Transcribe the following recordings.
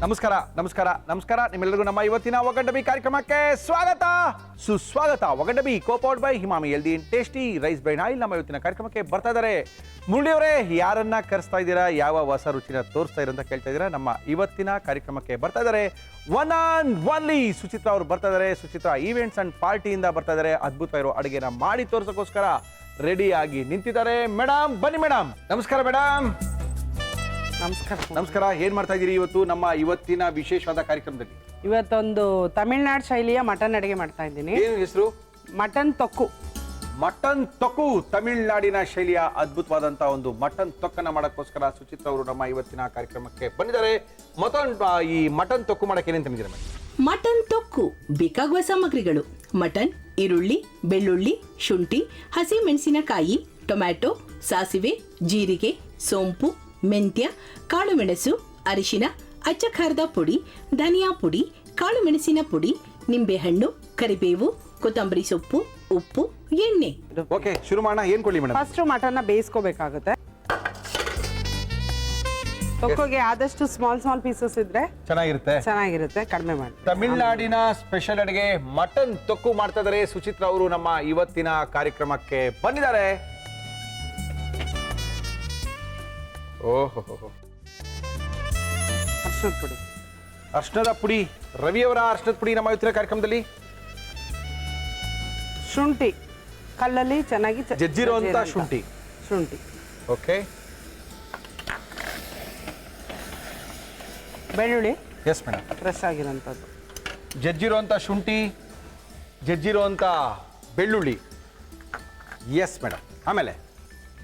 ನಮಸ್ಕಾರ ನಮಸ್ಕಾರ ನಮಸ್ಕಾರ ನಿಮ್ಮೆಲ್ಲರಿಗೂ ನಮ್ಮ ಇವತ್ತಿನ ಒಗಂಡಬಿ ಕಾರ್ಯಕ್ರಮಕ್ಕೆ ಸ್ವಾಗತ ಸುಸ್ವಾಗತ. ಒಗಂಡಬಿ ಕೋಪೌಡ್ by Emami healthy and tasty rice bran oil ನಮ್ಮ ಇವತ್ತಿನ ಕಾರ್ಯಕ್ರಮಕ್ಕೆ ಬರ್ತಾ ಇದ್ದಾರೆ. ಮುರಳಿಯವರೇ, ಯಾರನ್ನ ಕರೆಸ್ತಾ ಇದ್ದೀರಾ, ಯಾವ ಹೊಸ ರುಚಿನ ತೋರಿಸ್ತಾ ಇರ ಅಂತ ಕೇಳ್ತಾ ಇದ್ದೀರಾ. ನಮ್ಮ ಇವತ್ತಿನ ಕಾರ್ಯಕ್ರಮಕ್ಕೆ ಬರ್ತಾ ಇದ್ದಾರೆ ಒನ್ ಅಂಡ್ ಒನ್ಲಿ ಸುಚಿತ್ರಾ ಅವರು ಬರ್ತಾ ಇದ್ದಾರೆ. ಸುಚಿತ್ರಾ ಈವೆಂಟ್ಸ್ ಅಂಡ್ ಪಾರ್ಟಿಯಿಂದ ಬರ್ತಾ ಇದ್ದಾರೆ. ಅದ್ಭುತ ಇರೋ ಅಡುಗೆನ ಮಾಡಿ ತೋರ್ಸೋಕ್ಕೋಸ್ಕರ ರೆಡಿ ಆಗಿ ನಿಂತಿದ್ದಾರೆ. ಮೇಡಮ್ ಬನ್ನಿ ಮೇಡಮ್. ನಮಸ್ಕಾರ ಮೇಡಮ್. ನಮಸ್ಕಾರ. ನಮಸ್ಕಾರ. ಏನ್ ಮಾಡ್ತಾ ಇದ್ದೀರಿ ಇವತ್ತು ನಮ್ಮ ಇವತ್ತಿನ ವಿಶೇಷವಾದ ಕಾರ್ಯಕ್ರಮದಲ್ಲಿ? ಇವತ್ತೊಂದು ತಮಿಳ್ನಾಡು ಶೈಲಿಯ ಮಟನ್ ಅಡಿಗೆ ಮಾಡ್ತಾ ಇದ್ದೀನಿ. ಏನು ಹೆಸರು? ಮಟನ್ ತೊಕ್ಕು. ಮಟನ್ ತೊಕ್ಕು. ತಮಿಳ್ನಾಡಿನ ಶೈಲಿಯ ಅದ್ಭುತವಾದಂತ ಒಂದು ಮಟನ್ ತೊಕ್ಕನ್ನ ಮಾಡಕ್ಕೋಸ್ಕರ ಸುಚಿತ್ರಾ ಅವರು ನಮ್ಮ ಇವತ್ತಿನ ಕಾರ್ಯಕ್ರಮಕ್ಕೆ ಬಂದಿದ್ದಾರೆ. ಈ ಮಟನ್ ತೊಕ್ಕು ಮಾಡಕ್ಕೆ ಏನೇನು ತಂದಿದ್ದೀರಾ ಮೇಡಮ್? ಮಟನ್ ತೊಕ್ಕು ಬೇಕಾಗುವ ಸಾಮಗ್ರಿಗಳು: ಮಟನ್, ಈರುಳ್ಳಿ, ಬೆಳ್ಳುಳ್ಳಿ, ಶುಂಠಿ, ಹಸಿ ಮೆಣಸಿನಕಾಯಿ, ಟೊಮ್ಯಾಟೊ, ಸಾಸಿವೆ, ಜೀರಿಗೆ, ಸೋಂಪು, ಮೆಂತ್ಯ, ಕಾಳುಮೆಣಸು, ಅರಿಶಿನ, ಅಚ್ಚ ಖಾರದ ಪುಡಿ, ಧನಿಯಾ ಪುಡಿ, ಕಾಳು ಮೆಣಸಿನ ಪುಡಿ, ನಿಂಬೆಹಣ್ಣು, ಕರಿಬೇವು, ಕೊತ್ತಂಬರಿ ಸೊಪ್ಪು, ಉಪ್ಪು, ಎಣ್ಣೆ. ಓಕೆ, ಶುರು ಮಾಡೋಣ. ಏನ್ ಕೊಡ್ಲಿ ಮೇಡಮ್? ಫಸ್ಟ್ ಮಟನ್ನ ಬೇಯಿಸ್ಕೋಬೇಕಾಗುತ್ತೆ. ತೊಕ್ಕೋಗೆ ಆದಷ್ಟು ಸ್ಮಾಲ್ ಪೀಸಸ್ ಇದ್ರೆ ಚೆನ್ನಾಗಿರುತ್ತೆ. ಕಡಿಮೆ ಮಾಡಿ. ತಮಿಳ್ನಾಡಿನ ಸ್ಪೆಷಲ್ ಅಡಿಗೆ ಮಟನ್ ತೊಕ್ಕು ಮಾಡ್ತಾ ಇದ್ದಾರೆ ಸುಚಿತ್ರಾ ಅವರು ನಮ್ಮ ಇವತ್ತಿನ ಕಾರ್ಯಕ್ರಮಕ್ಕೆ ಬಂದಿದ್ದಾರೆ. ಓಹೋ, ಅರ್ಶಿನದ ಪುಡಿ. ಅರ್ಶಿನದ ಪುಡಿ. ರವಿಯವರ ಅರ್ಶಿನದ ಪುಡಿ ನಮ್ಮ ಇವತ್ತಿನ ಕಾರ್ಯಕ್ರಮದಲ್ಲಿ. ಶುಂಠಿ ಕಲ್ಲಲ್ಲಿ ಚೆನ್ನಾಗಿ ಜಜ್ಜಿರುವಂತ ಶುಂಠಿ. ಓಕೆ. ಬೆಳ್ಳುಳ್ಳಿ. Yes madam. ಫ್ರೆಶ್ ಆಗಿರೋಂಥದ್ದು. ಜಜ್ಜಿರುವಂತ ಶುಂಠಿ, ಜಜ್ಜಿರುವಂತ ಬೆಳ್ಳುಳ್ಳಿ. Yes madam. ಆಮೇಲೆ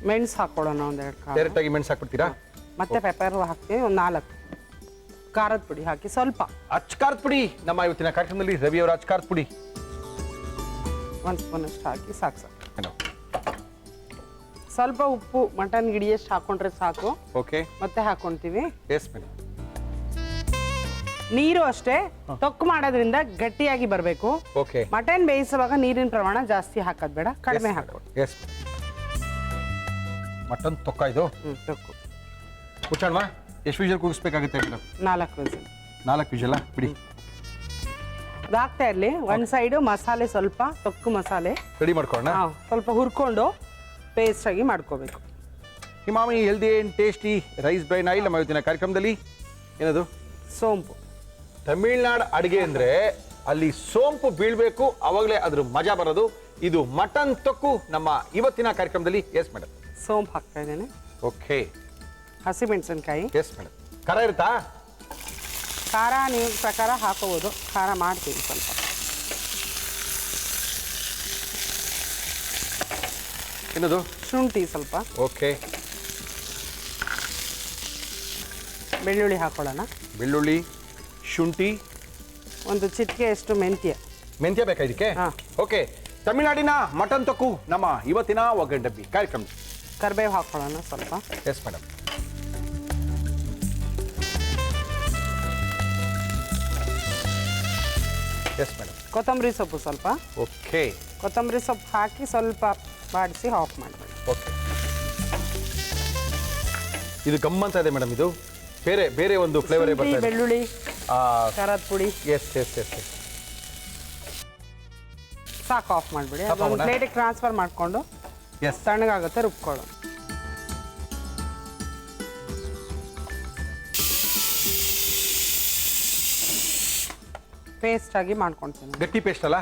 ಮೆಣಸು ಹಾಕೊಳ್ಳೋಣ ಒಂದೆರಡು ಕಾಳು. ಡೈರೆಕ್ಟ್ ಆಗಿ ಮೆಣಸು ಹಾಕ್ಬಿಡ್ತೀರಾ? ಮತ್ತೆ ಪೆಪ್ಪರ್ ಹಾಕ್ತೀವಿ ಒಂದು 4. ಖಾರದ ಪುಡಿ ಹಾಕಿ ಸ್ವಲ್ಪ. ಅಚ್ಚ ಖಾರದ ಪುಡಿ ನಮ್ಮ ಇವತ್ತಿನ ಕಾರ್ಯಕ್ರಮದಲ್ಲಿ ರವಿಯವರ ಅಚ್ಚ ಖಾರದ ಪುಡಿ 1 ಸ್ಪೂನ್ ಅಷ್ಟು ಹಾಕಿ ಸಾಕು. ಸ್ವಲ್ಪ ಉಪ್ಪು ಮಟನ್ ಗಿಡಿಯಷ್ಟು ಹಾಕೊಂಡ್ರೆ ಸಾಕು. ಓಕೆ. ಮತ್ತೆ ಹಾಕೊಂತೀವಿ. Yes madam. ನೀರು ಅಷ್ಟೇ. ತೊಕ್ಕು ಮಾಡೋದ್ರಿಂದ ಗಟ್ಟಿಯಾಗಿ ಬರಬೇಕು. ಓಕೆ. ಮಟನ್ ಬೇಯಿಸುವಾಗ ನೀರಿನ ಪ್ರಮಾಣ ಜಾಸ್ತಿ ಹಾಕೋದು ಬೇಡ, ಕಡಿಮೆ ಹಾಕೋದು. ಎಸ್. ಮಟನ್ ತೊಕ್ಕ ಇದು. ತೊಕ್ಕು ಕುಚ್ಚಣ್ಣ ಎಷ್ಟು ವಿಷಲ್ ಕೂಗಿಸ್ಬೇಕಾಗುತ್ತೆ ಮೇಡಮ್? 4 ವಿಷಲ್. 4 ವಿಷಲ ಬಿಡಿ. ಅದಾಗ್ತಾ ಇರಲಿ. ಒಂದು ಸೈಡು ಮಸಾಲೆ, ಸ್ವಲ್ಪ ತೊಕ್ಕು ಮಸಾಲೆ ರೆಡಿ ಮಾಡ್ಕೊಳ್ಳೋಣ. ಸ್ವಲ್ಪ ಹುರ್ಕೊಂಡು ಪೇಸ್ಟ್ ಆಗಿ ಮಾಡ್ಕೋಬೇಕು. Emami healthy and tasty rice bran oil ನಮ್ಮ ಇವತ್ತಿನ ಕಾರ್ಯಕ್ರಮದಲ್ಲಿ. ಏನದು? ಸೋಂಪು. ತಮಿಳ್ನಾಡು ಅಡುಗೆ ಅಂದ್ರೆ ಅಲ್ಲಿ ಸೋಂಪು ಬೀಳ್ಬೇಕು, ಅವಾಗಲೇ ಅದ್ರ ಮಜಾ ಬರೋದು. ಇದು ಮಟನ್ ತೊಕ್ಕು ನಮ್ಮ ಇವತ್ತಿನ ಕಾರ್ಯಕ್ರಮದಲ್ಲಿ. Yes madam. ಸೋಂಪು ಹಾಕ್ತಾ ಇದ್ದೇನೆ. ಓಕೆ. ಹಸಿಮೆಣಸಿನ್ಕಾಯಿ. Yes madam. ಖಾರ ಇರುತ್ತಾ? ಖಾರ ನೀವು ಪ್ರಕಾರ ಹಾಕೋಬೋದು. ಖಾರ ಮಾಡ್ತೀವಿ ಸ್ವಲ್ಪ. ಏನದು? ಶುಂಠಿ ಸ್ವಲ್ಪ. ಓಕೆ. ಬೆಳ್ಳುಳ್ಳಿ ಹಾಕೊಳ್ಳೋಣ. ಬೆಳ್ಳುಳ್ಳಿ, ಶುಂಠಿ, ಒಂದು ಚಿಟಿಕೆಯಷ್ಟು ಮೆಂತ್ಯ. ಮೆಂತ್ಯ ಬೇಕಾ ಇದಕ್ಕೆ? ಓಕೆ. ತಮಿಳ್ನಾಡಿನ ಮಟನ್ ತೊಕ್ಕು ನಮ್ಮ ಇವತ್ತಿನ ಒಗ್ಗಡ್ಡಬ್ಬಿ ಕಾರ್ಯಕ್ರಮ. ಕರಿಬೇವು ಹಾಕೊಳ್ಳೋಣ ಸ್ವಲ್ಪ. Yes madam. Yes madam. ಕೊತ್ತಂಬರಿ ಸೊಪ್ಪು ಸ್ವಲ್ಪ. ಓಕೆ. ಕೊತ್ತಂಬರಿ ಸೊಪ್ಪು ಹಾಕಿ ಸ್ವಲ್ಪ ಬಾಡಿಸಿ ಆಫ್ ಮಾಡಬೇಡಿ. ಓಕೆ. ಇದು ಗಮ್ಮಂತ ಇದೆ ಮೇಡಮ್. ಇದು ಬೇರೆ ಬೇರೆ ಒಂದು ಫ್ಲೇವರೇ ಬರ್ತಾ ಇದೆ. ಬೆಳ್ಳುಳ್ಳಿ, ಖಾರದ ಪುಡಿ. Yes yes yes yes. ಸಾಕು, ಆಫ್ ಮಾಡಿಬಿಡಿ. ಅದೊಂದು ಪ್ಲೇಟಿಗೆ ಟ್ರಾನ್ಸ್ಫರ್ ಮಾಡಿಕೊಂಡು ಎಸ್ ತಣ್ಣಗಾಗುತ್ತೆ, ರುಬ್ಕೊಳ್ಳೋ. ಪೇಸ್ಟ್ ಆಗಿ ಮಾಡ್ಕೊಳ್ತೀನಿ. ಗಟ್ಟಿ ಪೇಸ್ಟ್ ಅಲ್ಲ?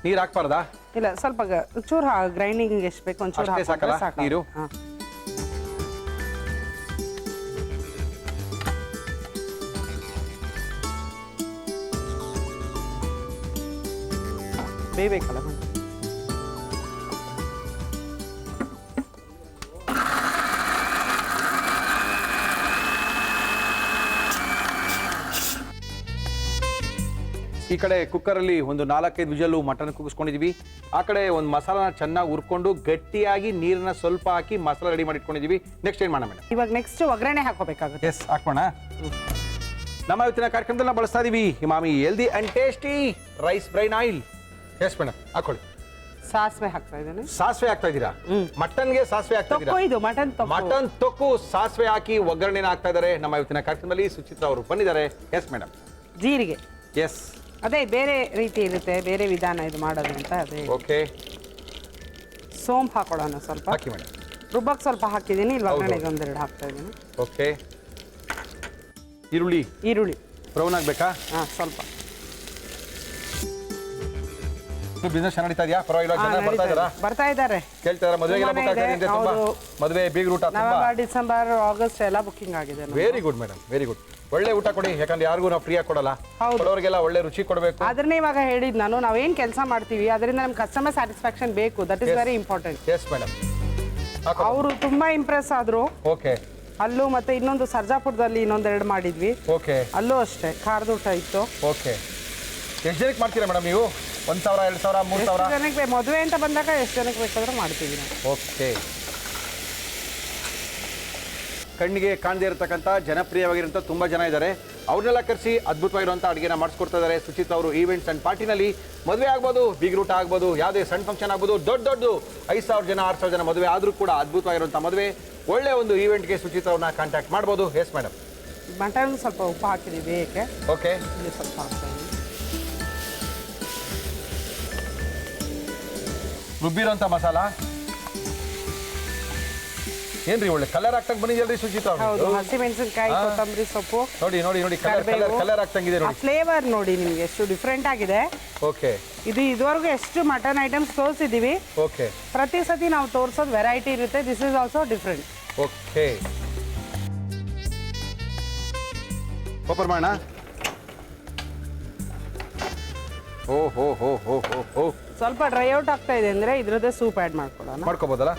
ನೀರು ಹಾಕ್ಬಾರ್ದಾ? ಇಲ್ಲ, ಸ್ವಲ್ಪ ಚೂರು ಗ್ರೈಂಡಿಂಗ್ ಎಷ್ಟು ಬೇಕು ಒಂಚೂರು ಸಾಕಲ್ಲ ನೀರು? ಬೇಯಬೇಕಲ್ಲ ಮೇಡಮ್. ಈ ಕಡೆ ಕುಕ್ಕರಲ್ಲಿ ಒಂದು 4-5 ವಿಜಲ್ಲು ಮಟನ್ ಕುಗ್ಸ್ಕೊಂಡಿದೀವಿ. ಆ ಕಡೆ ಒಂದು ಮಸಾಲಾನ ಚೆನ್ನಾಗಿ ಹುರ್ಕೊಂಡು ಗಟ್ಟಿಯಾಗಿ ನೀರನ್ನ ಸ್ವಲ್ಪ ಹಾಕಿ ಮಸಾಲ ರೆಡಿ ಮಾಡಿ ಇಟ್ಕೊಂಡಿದೀವಿ. ನೆಕ್ಸ್ಟ್ ಏನ್ ಮಾಡೋಣ ಮೇಡಮ್? ಇವಾಗ ನೆಕ್ಸ್ಟ್ ಒಗ್ಗರಣೆ ಹಾಕೋಬೇಕಾಗುತ್ತೆ. ಎಸ್, ಹಾಕೋಣ. ನಮ್ಮ ಇವತ್ತಿನ ಕಾರ್ಯಕ್ರಮದಲ್ಲಿ ನಾವು ಬಳಸ್ತಾ ಇದೀವಿ Emami healthy and tasty rice bran oil. Yes madam, ಹಾಕೊಳ್ಳಿ. ಸಾಸಿವೆ ಹಾಕ್ತಾ ಇದ್ದೇನೆ. ಸಾಸಿವೆ ಹಾಕ್ತಾ ಇದ್ದೀರಾ? ಮಟನ್ಗೆ ಸಾಸಿವೆ ಹಾಕ್ತಾ ತೊಕ್ಕು ಇದ್ದೀರಾ? ಇದು ಮಟನ್ ತೊಕ್ಕು. ಮಟನ್ ತೊಕ್ಕು ಸಾಸಿವೆ ಹಾಕಿ ಒಗ್ಗರಣೆನ ಹಾಕ್ತಾ ಇದ್ದಾರೆ ನಮ್ಮ ಇವತ್ತಿನ ಕಾರ್ಯಕ್ರಮದಲ್ಲಿ. ಸುಚಿತ್ರಾ ಅವರು ಬಂದಿದ್ದಾರೆ. Yes madam. ಜೀರಿಗೆ. ಎಸ್. ಅದೇ ಬೇರೆ ರೀತಿ ಇರುತ್ತೆ, ಬೇರೆ ವಿಧಾನ ಇದು ಮಾಡೋದು ಅಂತ. ಅದೇ ಓಕೆ. ಸೋಂಪು ಹಾಕೊಳ್ಳೋಣ ಸ್ವಲ್ಪ. ಹಾಕಿ ಮೇಡಮ್. ರುಬ್ಬಕ್ಕೆ ಸ್ವಲ್ಪ ಹಾಕಿದ್ದೀನಿ, ಇಲ್ಲಿ ಹೌದು. ಒಗ್ಗರಣೆಗೆ ಒಂದೆರಡು ಹಾಕ್ತಾ ಇದ್ದೀನಿ. ಓಕೆ. ಈರುಳ್ಳಿ ಈರುಳ್ಳಿ ಬ್ರೌನ್ ಆಗ್ಬೇಕಾ? ಹಾಂ ಸ್ವಲ್ಪ. ಬಿಸ್ನೆಸ್ ಚೆನ್ನಾಗಿ ನಡೀತಾ ಇದೆಯಾ? ಪರವಾಗಿಲ್ಲ, ಹಾ, ಜನ ಬರ್ತಾ ಇದ್ದಾರಾ? ಬರ್ತಾ ಇದ್ದಾರೆ. ಕೇಳ್ತಾರ ಮದುವೆಗೆಲ್ಲ ತುಂಬಾನೇ ಬುಕ್ ಆಗ್ತಾ ಇದೆ ಇದೆ, ತುಂಬಾ? ಹೌದು. ಮದುವೆ ಬೀಗ್ ರೂಟ ತುಂಬಾ. ನವೆಂಬರ್, ಡಿಸೆಂಬರ್, ಆಗಸ್ಟ್ ಎಲ್ಲ ಬುಕ್ಕಿಂಗ್ ಆಗಿದೆ ನಮ್ದು. Very good madam, very good. ಒಳ್ಳೆ ಊಟ ಕೊಡಿ, ಯಾಕಂದ್ರೆ ಯಾರಿಗೂ ನಾವು ಫ್ರೀಯಾಗಿ ಕೊಡಲ್ಲ. ಹೌದು. ಕೊಡೋರಿಗೆಲ್ಲ ಒಳ್ಳೆ ರುಚಿ ಕೊಡಬೇಕು. ಅದನ್ನೇ ಇವಾಗ ಹೇಳಿದ್ ನಾನು, ನಾವೇನ್ ಕೆಲಸ ಮಾಡ್ತೀವಿ ಅದರಿಂದ ನಮ್ ಕಸ್ಟಮರ್ ಸ್ಯಾಟಿಸ್ಫ್ಯಾಕ್ಷನ್ ಬೇಕು. That is Yes. Very important. Yes madam. ಅವರು ತುಂಬಾ ಇಂಪ್ರೆಸ್ ಆದ್ರು. ಓಕೆ. ಅಲ್ಲೂ ಮತ್ತೆ ಇನ್ನೊಂದು ಸರ್ಜಾಪುರದಲ್ಲಿ ಇನ್ನೊಂದೆರಡು ಮಾಡಿದ್ವಿ. ಓಕೆ. ಅಲ್ಲೂ ಅಷ್ಟೇ ಖಾರದ ಊಟ ಇತ್ತು. ಓಕೆ. ಎಷ್ಟು ಜನಕ್ಕೆ ಮಾಡ್ತೀರಾ ಮೇಡಮ್ ನೀವು? 1,000, 2,000, 3,000? ಎಷ್ಟು ಜನಕ್ಕೆ ಮದುವೆ ಅಂತ ಬಂದಾಗ ಎಷ್ಟು ಜನಕ್ಕೆ ಬೇಕಾದ್ರೂ ಮಾಡ್ತೀವಿ ನಾವು. ಓಕೆ. ಕಣ್ಣಿಗೆ ಕಾಣದೇ ಇರತಕ್ಕಂಥ ಜನಪ್ರಿಯವಾಗಿರುವಂಥ ತುಂಬ ಜನ ಇದ್ದಾರೆ. ಅವ್ರನ್ನೆಲ್ಲ ಕರೆಸಿ ಅದ್ಭುತವಾಗಿರುವಂಥ ಅಡುಗೆನ ಮಾಡಿಸ್ಕೊಡ್ತಾ ಇದ್ದಾರೆ ಸುಚಿತ್ರಾ ಅವರು. ಈವೆಂಟ್ಸ್ ಆ್ಯಂಡ್ ಪಾರ್ಟಿನಲ್ಲಿ ಮದುವೆ ಆಗ್ಬೋದು, ಬೀಗ್ರೂಟ ಆಗ್ಬೋದು, ಯಾವುದೇ ಸಣ್ಣ ಫಂಕ್ಷನ್ ಆಗ್ಬೋದು, ದೊಡ್ಡ 5,000 ಜನ 6,000 ಜನ ಮದುವೆ ಆದರೂ ಕೂಡ ಅದ್ಭುತವಾಗಿರುವಂಥ ಮದುವೆ, ಒಳ್ಳೆ ಒಂದು ಈವೆಂಟ್ಗೆ ಸುಚಿತ್ರಾ ಅವ್ರನ್ನ ಕಾಂಟ್ಯಾಕ್ಟ್ ಮಾಡ್ಬೋದು. Yes madam. ಮಟನ್ ಸ್ವಲ್ಪ ಉಪ್ಪು ಹಾಕಿದ್ದೀವಿ ಬೇಯಕ್ಕೆ. ಓಕೆ. ಇಲ್ಲಿ ಸ್ವಲ್ಪ ಹಾಕ್ತಾ ಇದ್ದೀವಿ. ರುಬ್ಬಿರೋಂಥ ಮಸಾಲ ಏನ್ರಿ ಒಳ್ಳೆ ಕಲರ್ ಆಗ್ತಂಗೆ ಬಂದಿದೆಯಲ್ರಿ ಸುಚಿತ್ರಾ ಹೌದು, ಅವರು? ಹಸಿಮೆಣಸಿನಕಾಯಿ, ಕೊತ್ತಂಬರಿ ಸೊಪ್ಪು. ನೋಡಿ ಕಲರ್ ಆಗ್ತಂಗಿದೆ ನೋಡಿ. ಫ್ಲೇವರ್ ನೋಡಿ ನಿಮ್ಗೆ ಎಷ್ಟು ಡಿಫ್ರೆಂಟ್ ಆಗಿದೆ. ಓಕೆ. ಇದುವರೆಗೂ ಎಷ್ಟು ಮಟನ್ ಐಟಮ್ಸ್ ತೋರಿಸಿದ್ದೀವಿ. ಓಕೆ. ಪ್ರತಿ ಸತಿ ನಾವು ತೋರಿಸೋದು ವೆರೈಟಿ ಇರುತ್ತೆ. This is also different. Okay. Open ಮಾಡೋಣ. ಓ ಹೋ ಹೋ ಹೋ ಹೋ ಹೋ. ಸ್ವಲ್ಪ ಡ್ರೈ ಔಟ್ ಆಗ್ತಾ ಇದೆ ಅಂದ್ರೆ ಇದ್ರದ್ದೇ ಸೂಪ್ ಆ್ಯಡ್ ಮಾಡ್ಕೊಳ್ಳೋಣ. ಮಾಡ್ಕೋಬೋದಲ್ಲ?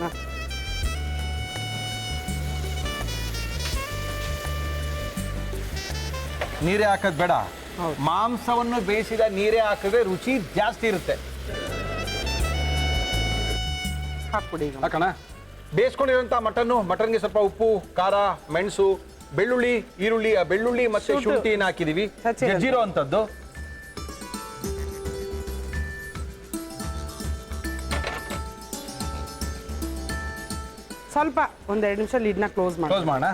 ನೀರೇ ಹಾಕೋದು ಬೇಡ. ಹೌದು. ಮಾಂಸವನ್ನು ಬೇಯಿಸಿದ ನೀರೇ ಹಾಕಿದ್ರೆ ರುಚಿ ಜಾಸ್ತಿ ಇರುತ್ತೆ. ಹಾಕ್ಬಿಡಿ ಈಗ. ಹಾಕೋಣ. ಬೇಯಿಸ್ಕೊಂಡಿರೋಂಥ ಮಟನ್ಗೆ ಸ್ವಲ್ಪ ಉಪ್ಪು, ಖಾರ, ಮೆಣಸು, ಬೆಳ್ಳುಳ್ಳಿ, ಈರುಳ್ಳಿ, ಬೆಳ್ಳುಳ್ಳಿ ಮತ್ತೆ ಶುಂಠಿನ ಹಾಕಿದೀವಿ. ಜಜ್ಜಿರೋ ಅಂಥದ್ದು. ಸ್ವಲ್ಪ ಒಂದೆರಡು ನಿಮಿಷ ಲಿಡ್ನ ಕ್ಲೋಸ್ ಮಾಡೋಣ.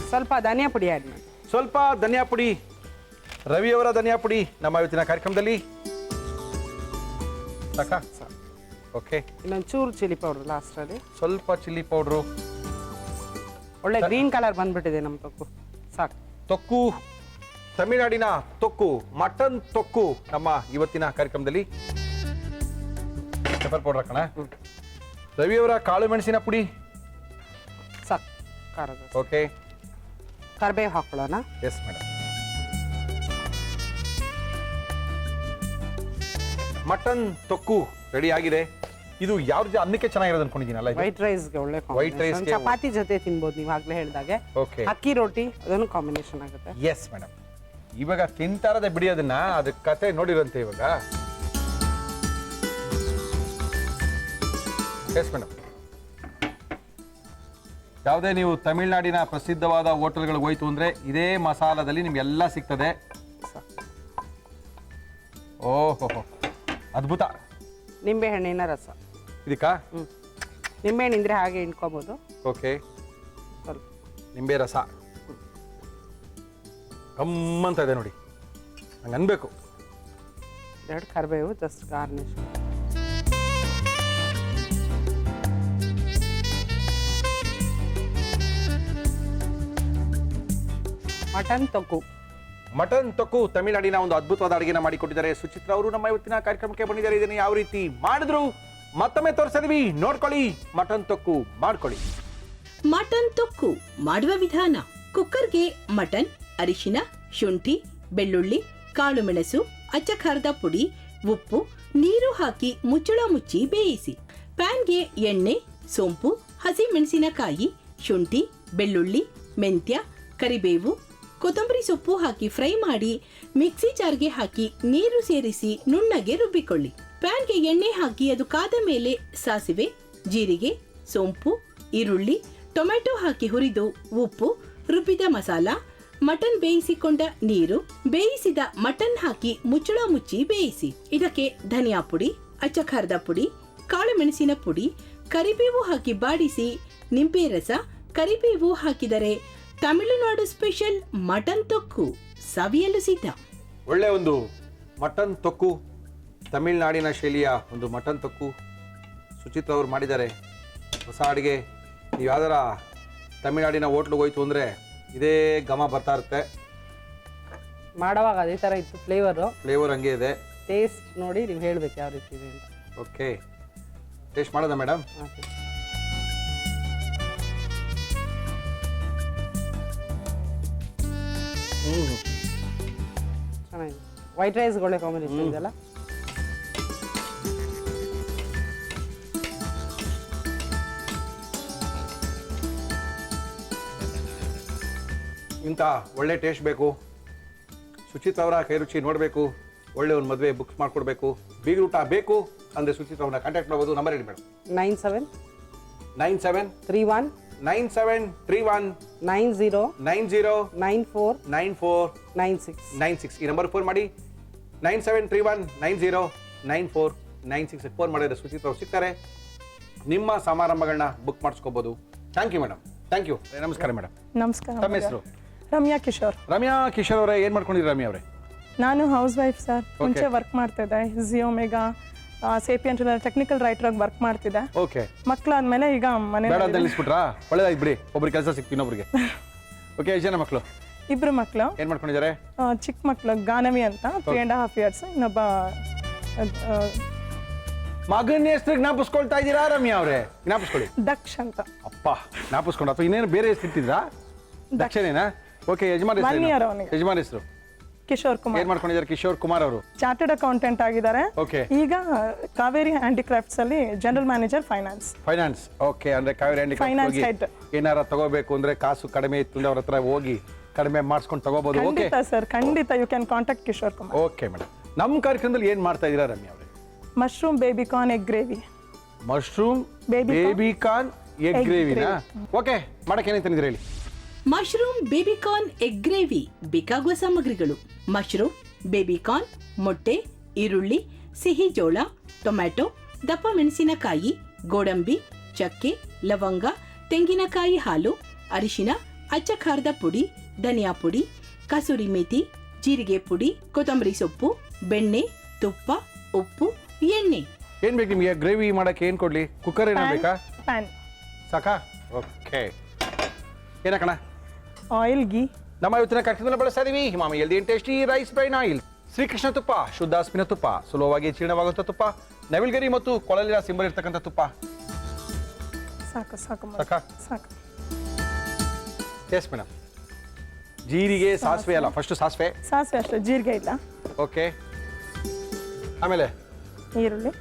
ಸ್ವಲ್ಪ ಧನಿಯಾ ಪುಡಿ ಆ್ಯಡ್ ಮಾಡಿ. ಸ್ವಲ್ಪ ಧನಿಯಾ ಪುಡಿ, ರವಿಯವರ ಧನಿಯಾ ಪುಡಿ ನಮ್ಮ ಇವತ್ತಿನ ಕಾರ್ಯಕ್ರಮದಲ್ಲಿ. ಸಾಕಾ? ಓಕೆ. ಇನ್ನೊಂದು ಚೂರು ಚಿಲ್ಲಿ ಪೌಡರ್ ಲಾಸ್ಟಲ್ಲಿ. ಸ್ವಲ್ಪ ಚಿಲ್ಲಿ ಪೌಡ್ರು. ಒಳ್ಳೆ ಗ್ರೀನ್ ಕಲರ್ ಬಂದ್ಬಿಟ್ಟಿದೆ ನಮ್ಮ ತೊಕ್ಕು. ಸಾಕು. ತೊಕ್ಕು, ತಮಿಳುನಾಡಿನ ತೊಕ್ಕು, ಮಟನ್ ತೊಕ್ಕು ನಮ್ಮ ಇವತ್ತಿನ ಕಾರ್ಯಕ್ರಮದಲ್ಲಿ. ಪೆಪ್ಪರ್ ಪೌಡರ್ ಹಾಕೋಣ. ರವಿಯವರ ಕಾಳು ಮೆಣಸಿನ ಪುಡಿ. ಸಾಕು ಖಾರದ. ಓಕೆ. ಕರಿಬೇವು ಹಾಕೊಳ್ಳೋಣ. Yes madam. ಮಟನ್ ತೊಕ್ಕು ರೆಡಿ ಆಗಿದೆ. ಇದು ಯಾವ ಅನ್ನಕ್ಕೆ ಚೆನ್ನಾಗಿರೋದು ಅನ್ಕೊಂಡಿದ್ದೀನಲ್ಲ? ವೈಟ್ ರೈಸ್ಗೆ ಒಳ್ಳೆ White rice ಗೆ ಚಪಾತಿ ಜೊತೆ ತಿನ್ಬೋದು ನೀವು ಆಗ್ಲೇ ಹೇಳಿದಾಗೆ. ಓಕೆ. ಅಕ್ಕಿ ರೋಟಿ ಅದನ್ನು ಕಾಂಬಿನೇಷನ್ ಆಗುತ್ತೆ. Yes madam. ಇವಾಗ ತಿಂತಾರದೆ ಬಿಡಿಯೋದನ್ನ, ಅದಕ್ಕೆ ಕತೆ ನೋಡಿರಂತೆ ಇವಾಗ. Yes madam. ಯಾವುದೇ ನೀವು ತಮಿಳುನಾಡಿನ ಪ್ರಸಿದ್ಧವಾದ ಹೋಟೆಲ್ಗಳಿಗೆ ಹೋಯ್ತು ಅಂದರೆ ಇದೇ ಮಸಾಲದಲ್ಲಿ ನಿಮಗೆಲ್ಲ ಸಿಗ್ತದೆ. ಓಹೋ, ಅದ್ಭುತ. ನಿಂಬೆ ಹಣ್ಣಿನ ರಸ ಇದಕ್ಕಾ? ನಿಂಬೆ ಹಣ್ಣಿಂದ್ರೆ ಹಾಗೆ ಇಟ್ಕೋಬೋದು. ಓಕೆ. ಸ್ವಲ್ಪ ನಿಂಬೆ ರಸ ಗಮ್ಮಂತ ಇದೆ ನೋಡಿ, ಹಂಗೆ ಅನ್ಬೇಕು. ಎರಡು ಕರಿಬೇವು ಜಸ್ಟ್ ಗಾರ್ನಿಶ್. ಮಟನ್ ತೊಕ್ಕು. ಮಟನ್ ತೊಕ್ಕು ತಮಿಳುನಾಡಿನ ಒಂದು ಅದ್ಭುತವಾದ ಅಡುಗೆನ ಮಾಡಿಕೊಟ್ಟಿದ್ದಾರೆ ಸುಚಿತ್ರಾ ಅವರು. ನಮ್ಮ ಇವತ್ತಿನ ಕಾರ್ಯಕ್ರಮಕ್ಕೆ ಬಂದಿದ್ದಾರೆ. ಇದನ್ನು ಯಾವ ರೀತಿ ಮಾಡಿದ್ರು ಮತ್ತೊಮ್ಮೆ ತೋರಿಸಿದ್ವಿ, ನೋಡ್ಕೊಳ್ಳಿ. ಮಟನ್ ತೊಕ್ಕು ಮಾಡ್ಕೊಳ್ಳಿ. ಮಟನ್ ತೊಕ್ಕು ಮಾಡುವ ವಿಧಾನ: ಕುಕ್ಕರ್ಗೆ ಮಟನ್, ಅರಿಶಿನ, ಶುಂಠಿ, ಬೆಳ್ಳುಳ್ಳಿ, ಕಾಳು ಮೆಣಸು, ಅಚ್ಚ ಖಾರದ ಪುಡಿ, ಉಪ್ಪು, ನೀರು ಹಾಕಿ ಮುಚ್ಚಳ ಮುಚ್ಚಿ ಬೇಯಿಸಿ. ಪ್ಯಾನ್ಗೆ ಎಣ್ಣೆ, ಸೋಂಪು, ಹಸಿ ಮೆಣಸಿನಕಾಯಿ, ಶುಂಠಿ, ಬೆಳ್ಳುಳ್ಳಿ, ಮೆಂತ್ಯ, ಕರಿಬೇವು, ಕೊತ್ತಂಬರಿ ಸೊಪ್ಪು ಹಾಕಿ ಫ್ರೈ ಮಾಡಿ ಮಿಕ್ಸಿ ಜಾರ್ಗೆ ಹಾಕಿ ನೀರು ಸೇರಿಸಿ ನುಣ್ಣಗೆ ರುಬ್ಬಿಕೊಳ್ಳಿ. ಪ್ಯಾನ್ಗೆ ಎಣ್ಣೆ ಹಾಕಿ ಅದು ಕಾದ ಮೇಲೆ ಸಾಸಿವೆ, ಜೀರಿಗೆ, ಸೋಂಪು, ಈರುಳ್ಳಿ, ಟೊಮೆಟೊ ಹಾಕಿ ಹುರಿದು ಉಪ್ಪು, ರುಬ್ಬಿದ ಮಸಾಲ, ಮಟನ್ ಬೇಯಿಸಿಕೊಂಡ ನೀರು, ಬೇಯಿಸಿದ ಮಟನ್ ಹಾಕಿ ಮುಚ್ಚಳ ಮುಚ್ಚಿ ಬೇಯಿಸಿ. ಇದಕ್ಕೆ ಧನಿಯಾ ಪುಡಿ, ಅಚ್ಚ ಖಾರದ ಪುಡಿ, ಕಾಳು ಮೆಣಸಿನ ಪುಡಿ, ಕರಿಬೇವು ಹಾಕಿ ಬಾಡಿಸಿ ನಿಂಬೆ ರಸ, ಕರಿಬೇವು ಹಾಕಿದರೆ ತಮಿಳುನಾಡು ಸ್ಪೆಷಲ್ ಮಟನ್ ತೊಕ್ಕು ಸವಿಯಲು ಸಿದ್ಧ. ಒಳ್ಳೆ ಒಂದು ಮಟನ್ ತೊಕ್ಕು, ತಮಿಳುನಾಡಿನ ಶೈಲಿಯ ಒಂದು ಮಟನ್ ತೊಕ್ಕು ಸುಚಿತ್ರ ಅವರು ಮಾಡಿದ್ದಾರೆ. ಹೊಸ ಅಡುಗೆ. ನೀವು ಯಾವ್ದಾರ ತಮಿಳುನಾಡಿನ ಹೋಟ್ಲಿಗೆ ಹೋಯ್ತು ಅಂದರೆ ಇದೇ ಘಮ ಬರ್ತಾ ಇರುತ್ತೆ. ಮಾಡೋವಾಗ ಅದೇ ಥರ ಇತ್ತು ಫ್ಲೇವರ್ ಹಂಗೆ ಇದೆ. ಟೇಸ್ಟ್ ನೋಡಿ ನೀವು ಹೇಳ್ಬೇಕು ಯಾವ ರೀತಿ ಇದೆ ಅಂತ. ಓಕೆ, ಟೇಸ್ಟ್ ಮಾಡೋದಾ ಮೇಡಮ್? ಚೆನ್ನಾಗಿದೆ. ವೈಟ್ ರೈಸ್ ಒಳ್ಳೆ ಕಾಂಬಿನೇಷನ್ ಇದೆಲ್ಲ. ಇಂಥ ಒಳ್ಳೆ ಟೇಸ್ಟ್ ಬೇಕು, ಸುಚಿತ್ರ ಅವರ ಕೈ ರುಚಿ ನೋಡಬೇಕು, ಒಳ್ಳೆ ಒಂದು ಮದುವೆ ಬುಕ್ ಮಾಡಿಕೊಡ್ಬೇಕು, ಬೀಗರೂಟ ಬೇಕು ಅಂದರೆ ಸುಚಿತ್ರ ಅವ್ರನ್ನ ಕಾಂಟ್ಯಾಕ್ಟ್ ಮಾಡ್ಬೋದು. ನಂಬರ್ ಹೇಳಿ ಮೇಡಮ್. 9731 90 9496. ಈ ನಂಬರ್ ಫೋನ್ ಮಾಡಿ. 9731909496 ಫೋನ್ ಮಾಡಿದ್ರೆ ಸುಚಿತ್ರ ಅವ್ರು ಸಿಗ್ತಾರೆ. ನಿಮ್ಮ ಸಮಾರಂಭಗಳನ್ನ ಬುಕ್ ಮಾಡಿಸ್ಕೋಬೋದು. Thank you madam, thank you. ನಮಸ್ಕಾರ ಮೇಡಮ್. ನಮಸ್ಕಾರ. ತಮ್ಮ ಹೆಸರು? ರಮ್ಯಾ ಕಿಶೋರ್. ರಮ್ಯಾ ಕಿಶೋರ್ ಅವರೇ, ಏನು ಮಾಡ್ಕೊಂಡಿದ್ದೀರಿ ರಮ್ಯಾ ಅವರೇ? ನಾನು ಹೌಸ್ ವೈಫ್ ಸರ್. ಮುಂಚೆ ವರ್ಕ್ ಮಾಡ್ತಿದ್ದೆ ಜಿಯೋ ಮೆಗಾ ಸೇಪಿಯನ್ ಟೆಕ್ನಿಕಲ್ ರೈಟರ್ ಆಗಿ ವರ್ಕ್ ಮಾಡ್ತಿದ್ದೆ. ಓಕೆ. ಮಕ್ಕಳಾದ್ಮೇಲೆ ಈಗ ಮನೆ ಬೇಡ ಅಂತ ನಿಲ್ಲಿಸ್ಬಿಟ್ರಾ? ಒಳ್ಳೇದಾಗಿ ಬಿಡಿ, ಒಬ್ರು ಕೆಲಸ ಸಿಕ್ತು ಇನ್ನೊಬ್ರಿಗೆ. ಓಕೆ, ಎಷ್ಟು ಜನ ಮಕ್ಕಳು? ಇಬ್ರು ಮಕ್ಕಳು. ಏನು ಮಾಡ್ಕೊಂಡಿದ್ದಾರೆ? ಚಿಕ್ಕ ಮಕ್ಕಳು ಗಾನವಿ ಅಂತ 3.5 years. ಇನ್ನೊಬ್ಬ ಮಗನ ಹೆಸರು ಜ್ಞಾಪಿಸ್ಕೊಳ್ತಾ ಇದ್ದೀರಾ ರಮ್ಯಾ ಅವರೇ? ಜ್ಞಾಪಿಸ್ಕೊಳ್ಳಿ. ದಕ್ಷ ಅಂತ. ಅಪ್ಪ, ಜ್ಞಾಪಿಸ್ಕೊಂಡು. ಅಥವಾ ಇನ್ನೇನು ಬೇರೆ ಹೆಸರು ಇಟ್ಟಿದ್ರಾ? ದಕ್ಷನೇನಾ? ಓಕೆ. ಯಜಮಾನ್ 1 year ಹೆಸರು? ಅವನಿಗೆ. ಯಜಮಾನ್ ಹೆಸರು ಕಿಶೋರ್ ಕುಮಾರ್. ಏನ್ ಮಾಡ್ಕೊಂಡಿದ್ದಾರೆ ಕಿಶೋರ್ ಕುಮಾರ್ ಅವರು? ಚಾರ್ಟರ್ಡ್ ಅಕೌಂಟೆಂಟ್ ಆಗಿದ್ದಾರೆ. ಓಕೆ. ಈಗ ಕಾವೇರಿ ಹ್ಯಾಂಡಿಕ್ರಾಫ್ಟ್ಸ್ ಅಲ್ಲಿ ಜನರಲ್ ಮ್ಯಾನೇಜರ್ ಫೈನಾನ್ಸ್. ಓಕೆ. ಅಂದ್ರೆ ಕಾವೇರಿ Finance head. ಏನಾರ ತಗೋಬೇಕು ಅಂದ್ರೆ ಕಾಸು ಕಡಿಮೆ ಇತ್ತು ಅಂದ್ರೆ ಅವ್ರ ಹತ್ರ ಹೋಗಿ ಕಡಿಮೆ ಮಾಡಿಸ್ಕೊಂಡು ತಗೋಬಹುದು. ಓಕೆ ಖಂಡಿತ ಸರ್, ಖಂಡಿತ. You can contact Kishore Kumar. Okay madam. ನಮ್ಮ ಕಾರ್ಯಕ್ರಮದಲ್ಲಿ ಏನ್ ಮಾಡ್ತಾ ಇದ್ದೀರಾ ರಮ್ಯಾ ಅವರೇ? Mushroom baby corn egg gravy. Mushroom baby corn egg ಗ್ರೇವಿನಾ? ಓಕೆ, ಮಾಡಕ್ಕೆ ಏನೇನು ತಂದಿದ್ದೀರಾ ಹೇಳಿ? Mushroom baby corn egg gravy. ಬೇಕಾಗುವ ಸಾಮಗ್ರಿಗಳು: ಮಶ್ರೂಮ್, ಬೇಬಿಕಾರ್ನ್, ಮೊಟ್ಟೆ, ಈರುಳ್ಳಿ, ಸಿಹಿ ಜೋಳ, ಟೊಮ್ಯಾಟೊ, ದಪ್ಪ ಮೆಣಸಿನಕಾಯಿ, ಗೋಡಂಬಿ, ಚಕ್ಕೆ, ಲವಂಗ, ತೆಂಗಿನಕಾಯಿ ಹಾಲು, ಅರಿಶಿನ, ಅಚ್ಚ ಖಾರದ ಪುಡಿ, ಧನಿಯಾ ಪುಡಿ, ಕಸೂರಿ ಮೇಥಿ, ಜೀರಿಗೆ ಪುಡಿ, ಕೊತ್ತಂಬರಿ ಸೊಪ್ಪು, ಬೆಣ್ಣೆ, ತುಪ್ಪ, ಉಪ್ಪು, ಎಣ್ಣೆ. ಏನ್ ಬೇಕು ನಿಮಗೆ ಗ್ರೇವಿ ಮಾಡಕ್ಕೆ? ಏನ್ ಕೊಡ್ಲಿ? ಕುಕ್ಕರ್ ಏನ ಬೇಕಾ? ಪ್ಯಾನ್ ಸಾಕಾ? ಓಕೆ. ಏನಕ್ಕಣ? ಆಯಿಲ್, ಗೀ. ನಮ್ಮ ಇವತ್ತಿನ ಕಾರ್ಯಕ್ರಮದಲ್ಲಿ ಬಳಸ್ತಾ ಇದೀವಿ Emami healthy and tasty rice bran oil, Shrikrishna ತುಪ್ಪ, ಶುದ್ಧ ಹಸುವಿನ ತುಪ್ಪ, ಸುಲಭವಾಗಿ ಜೀರ್ಣವಾಗುವಂಥ ತುಪ್ಪ, ನವಿಲ್ಗರಿ ಮತ್ತು ಕೊಳಲಿನ ಸಿಂಬಲ್ ಇರ್ತಕ್ಕಂಥ ತುಪ್ಪ. ಸಾಕು ಸಾಕು ಸಾಕಾ? ಸಾಕು. Yes madam. ಜೀರಿಗೆ, ಸಾಸಿವೆ ಅಲ್ಲ, ಫಸ್ಟ್ ಸಾಸಿವೆ ಅಷ್ಟೇ, ಜೀರಿಗೆ ಇಲ್ಲ. ಓಕೆ. ಆಮೇಲೆ ಈರುಳ್ಳಿ.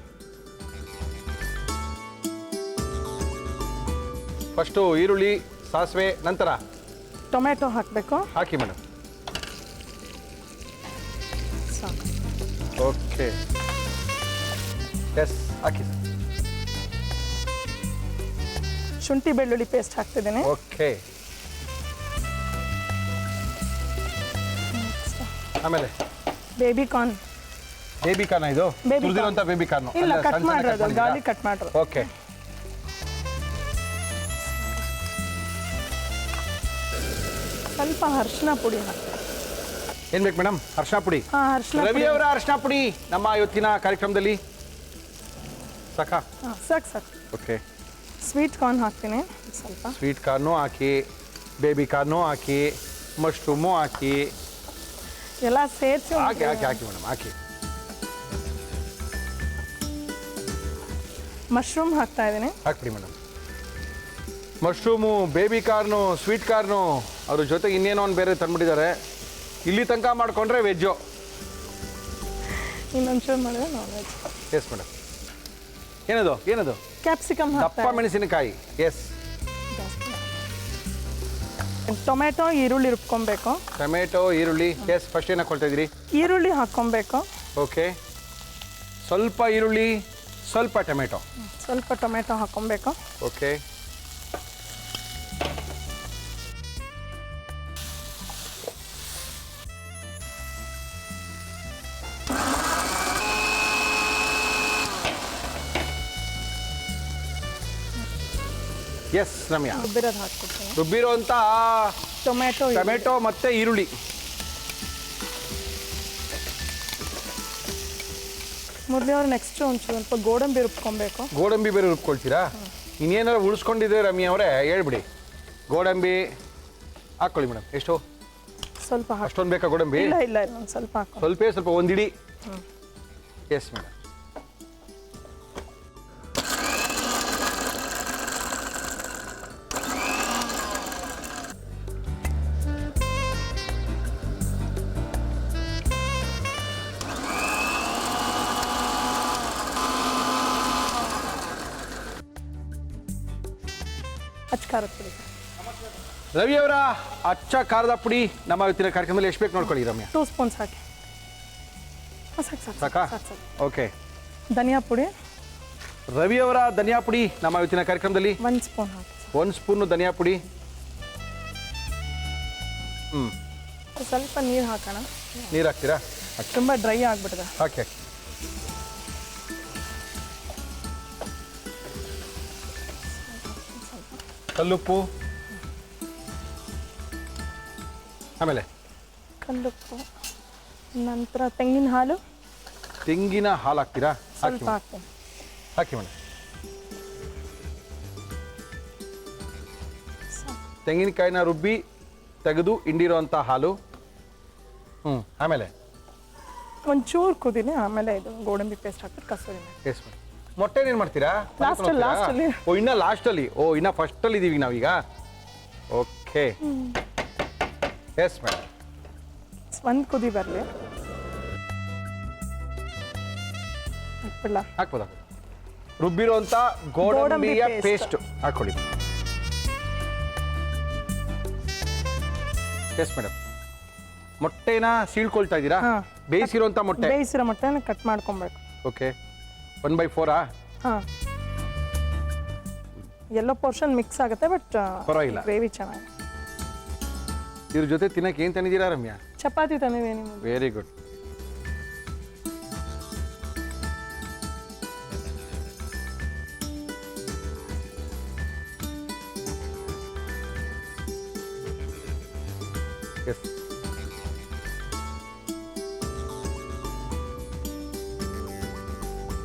ಫಸ್ಟು ಈರುಳ್ಳಿ, ಸಾಸಿವೆ, ನಂತರ ಟೊಮ್ಯಾಟೊ ಹಾಕಬೇಕು. ಹಾಕಿ ಮೇಡಮ್. ಸಾಕು. ಓಕೆ. ಎಸ್, ಹಾಕಿ. ಶುಂಠಿ ಬೆಳ್ಳುಳ್ಳಿ ಪೇಸ್ಟ್ ಹಾಕ್ತಿದ್ದೀನಿ. ಓಕೆ. ಆಮೇಲೆ ಬೇಬಿ ಕಾರ್ನ್. ಬೇಬಿ ಕಾರ್ನ್ ಇದು? Baby ತುರಿದಿರುವಂತ ಬೇಬಿ ಕಾರ್ನ್? ಇಲ್ಲ, ಕಟ್ ಮಾಡಿರೋದು, ಗಾಳಿ ಕಟ್ ಮಾಡಿರೋದು. ಓಕೆ. ಸ್ವಲ್ಪ ಅರಿಶಿನ ಪುಡಿ ಹಾಕಿ. ಏನ್ ಬೇಕು ಮೇಡಮ್? ಅರಿಶಿನ ಪುಡಿ. ಅರಿಶಿನ ರವಿ ಅವರ ಅರಿಶಿನ ಪುಡಿ ನಮ್ಮ ಇವತ್ತಿನ ಕಾರ್ಯಕ್ರಮದಲ್ಲಿ ಸಾಕಾ? ಸಾಕು ಸಾಕು. ಓಕೆ. ಸ್ವೀಟ್ ಕಾರ್ನ್ ಹಾಕ್ತೀನಿ ಸ್ವಲ್ಪ. ಸ್ವೀಟ್ ಕಾರ್ನು ಹಾಕಿ, ಬೇಬಿ ಕಾರ್ನು ಹಾಕಿ, ಮಶ್ರೂಮು ಹಾಕಿ, ಎಲ್ಲ ಸೇರಿಸಿ ಹಾಕಿ ಹಾಕಿ ಹಾಕಿ ಮೇಡಮ್, ಹಾಕಿ. ಮಶ್ರೂಮ್ ಹಾಕ್ತಾ ಇದ್ದೀನಿ. ಹಾಕ್ಬಿಡಿ madam. Mushroom, baby corn, sweet corn, ಅದ್ರ ಜೊತೆಗೆ ಇನ್ನೇನೋ ಒಂದು ಬೇರೆ ತಂದ್ಬಿಟ್ಟಿದ್ದಾರೆ. ಇಲ್ಲಿ ತನಕ ಮಾಡ್ಕೊಂಡ್ರೆ ವೆಜ್ಜು. ಇನ್ನೊಂಚೂರು ಮಾಡಿದ್ರೆ ನಾನ್ ವೆಜ್. Yes madam. ಏನದು? ಏನದು? ಕ್ಯಾಪ್ಸಿಕಮ್ ಹಾಕ್ತಾ ದಪ್ಪ ಮೆಣಸಿನಕಾಯಿ. ಎಸ್. ಟೊಮ್ಯಾಟೊ, ಈರುಳ್ಳಿ ರುಬ್ಕೊಬೇಕು. ಟೊಮೆಟೊ, ಈರುಳ್ಳಿ. ಎಸ್. ಫಸ್ಟ್ ಏನು ಹಾಕೊಳ್ತಾ ಇದ್ದೀರಿ? ಈರುಳ್ಳಿ ಹಾಕ್ಕೊಬೇಕು. ಓಕೆ. ಸ್ವಲ್ಪ ಈರುಳ್ಳಿ, ಸ್ವಲ್ಪ ಟೊಮೆಟೊ. ಸ್ವಲ್ಪ ಟೊಮ್ಯಾಟೊ ಹಾಕ್ಕೊಬೇಕು. ಓಕೆ. ಎಸ್ ರಮ್ಯಾ. ರುಬ್ಬಿರೋದು ಹಾಕ್ಕೊಡ್ತೀನಿ. ರುಬ್ಬಿರುವಂಥ ಟೊಮ್ಯಾಟೊ ಟೊಮೆಟೊ ಮತ್ತು ಈರುಳ್ಳಿ. ಮುರಳಿ ಅವ್ರು ನೆಕ್ಸ್ಟ್ ಒಂದು ಸ್ವಲ್ಪ ಗೋಡಂಬಿ ರುಬ್ಕೊಬೇಕು. ಗೋಡಂಬಿ ಬೇರೆ ರುಬ್ಕೊಳ್ತೀರಾ? ಇನ್ನೇನಾರು ಉಳಿಸ್ಕೊಂಡಿದ್ರೆ ರಮ್ಯಾ ಅವರೇ ಹೇಳ್ಬಿಡಿ. ಗೋಡಂಬಿ ಹಾಕ್ಕೊಳ್ಳಿ ಮೇಡಮ್. ಎಷ್ಟು? ಸ್ವಲ್ಪ ಹಾಕಿ. ಅಷ್ಟೊಂದು ಬೇಕಾ ಗೋಡಂಬಿ? ಇಲ್ಲ ಇಲ್ಲ ಇಲ್ಲ, ಒಂದು ಸ್ವಲ್ಪ ಹಾಕೋ. ಸ್ವಲ್ಪ ಒಂದಿಡಿ. Yes madam. ಅಚ್ಚ ಖಾರದ ಪುಡಿ. ರವಿ ಅವರ ಅಚ್ಚ ಖಾರದ ಪುಡಿ ನಮ್ಮ ಇವತ್ತಿನ ಕಾರ್ಯಕ್ರಮದಲ್ಲಿ ಎಷ್ಟು ಬೇಕು ನೋಡ್ಕೊಳ್ಳಿ ರಮ್ಯಾ. 2 ಸ್ಪೂನ್ಸ್ ಹಾಕಿ. ಸಾಕು ಸಾಕು ಸಾಕಾ? ಸಾಕು ಸಾಕು. ಓಕೆ. ಧನಿಯಾ ಪುಡಿ ರವಿ ಅವರ ಧನಿಯಾ ಪುಡಿ ನಮ್ಮ ಇವತ್ತಿನ ಕಾರ್ಯಕ್ರಮದಲ್ಲಿ 1 ಸ್ಪೂನ್ ಹಾಕಿ. 1 ಸ್ಪೂನು ಧನಿಯಾ ಪುಡಿ. ಸ್ವಲ್ಪ ನೀರು ಹಾಕೋಣ. ನೀರು ಹಾಕ್ತೀರಾ? ತುಂಬ ಡ್ರೈ ಆಗ್ಬಿಟ್ಟಿದೆ. ಹಾಕಿ. ಕಲ್ಲುಪ್ಪು, ಆಮೇಲೆ ಕಲ್ಲುಪ್ಪು, ನಂತರ ತೆಂಗಿನ ಹಾಲು ತೆಂಗಿನ ಹಾಲು ಹಾಕ್ತೀರಾ? ಹಾಕಿ ಸ್ವಲ್ಪ ಹಾಕ್ತೀನಿ. ಹಾಕಿ ಮೇಡಮ್. ತೆಂಗಿನಕಾಯಿನ ರುಬ್ಬಿ ತೆಗೆದು ಹಿಂಡಿರೋಂಥ ಹಾಲು. ಆಮೇಲೆ ಒಂಚೂರು ಕುದಿಲಿ, ಆಮೇಲೆ ಇದು ಗೋಡಂಬಿ ಪೇಸ್ಟ್ ಹಾಕ್ಬಿಟ್ಟು ಕಸೂರಿ ಮೆಣಸು. Yes madam. ಮೊಟ್ಟೆ ಏನು ಮಾಡ್ತೀರಾ? ಲಾಸ್ಟಲ್ಲಿ. ಓ, ಇನ್ನ ಲಾಸ್ಟಲ್ಲಿ. ಓ, ಇನ್ನ ಫಸ್ಟಲ್ಲಿ ಇದ್ದೀವಿ ನಾವೀಗ. ಓಕೆ. Yes madam. ಒಂದು ಕುದಿ ಬರಲಿ. ಹಾಕ್ಬಿಡ್ಲಾ? ಹಾಕ್ಬೋದಾ? ರುಬ್ಬಿರೋಂಥ ಗೋಡಂಬಿಯ ಪೇಸ್ಟ್ ಹಾಕೊಳ್ಳಿ. Yes madam. ಮೊಟ್ಟೆನ ಸೀಳ್ಕೊಳ್ತಾ ಇದ್ದೀರಾ? ಬೇಯಿಸಿರೋಂಥ ಮೊಟ್ಟೆ. ಬೇಯಿಸಿರೋ ಮೊಟ್ಟೆನ ಕಟ್ ಮಾಡ್ಕೊಬೇಕು. ಓಕೆ. 1/4? ಹಾಂ. ಎಲ್ಲೋ ಪೋರ್ಷನ್ ಮಿಕ್ಸ್ ಆಗುತ್ತೆ, ಬಟ್ ಪರವಾಗಿಲ್ಲ. ಗ್ರೇವಿ ಚೆನ್ನಾಗಿ. ಇದ್ರ ಜೊತೆ ತಿನ್ನಕ್ಕೆ ಏನು ತಂದಿದ್ದೀರಾ ರಮ್ಯಾ? ಚಪಾತಿ ತಂದಿದ್ದೀನಿ. Very good. Yes.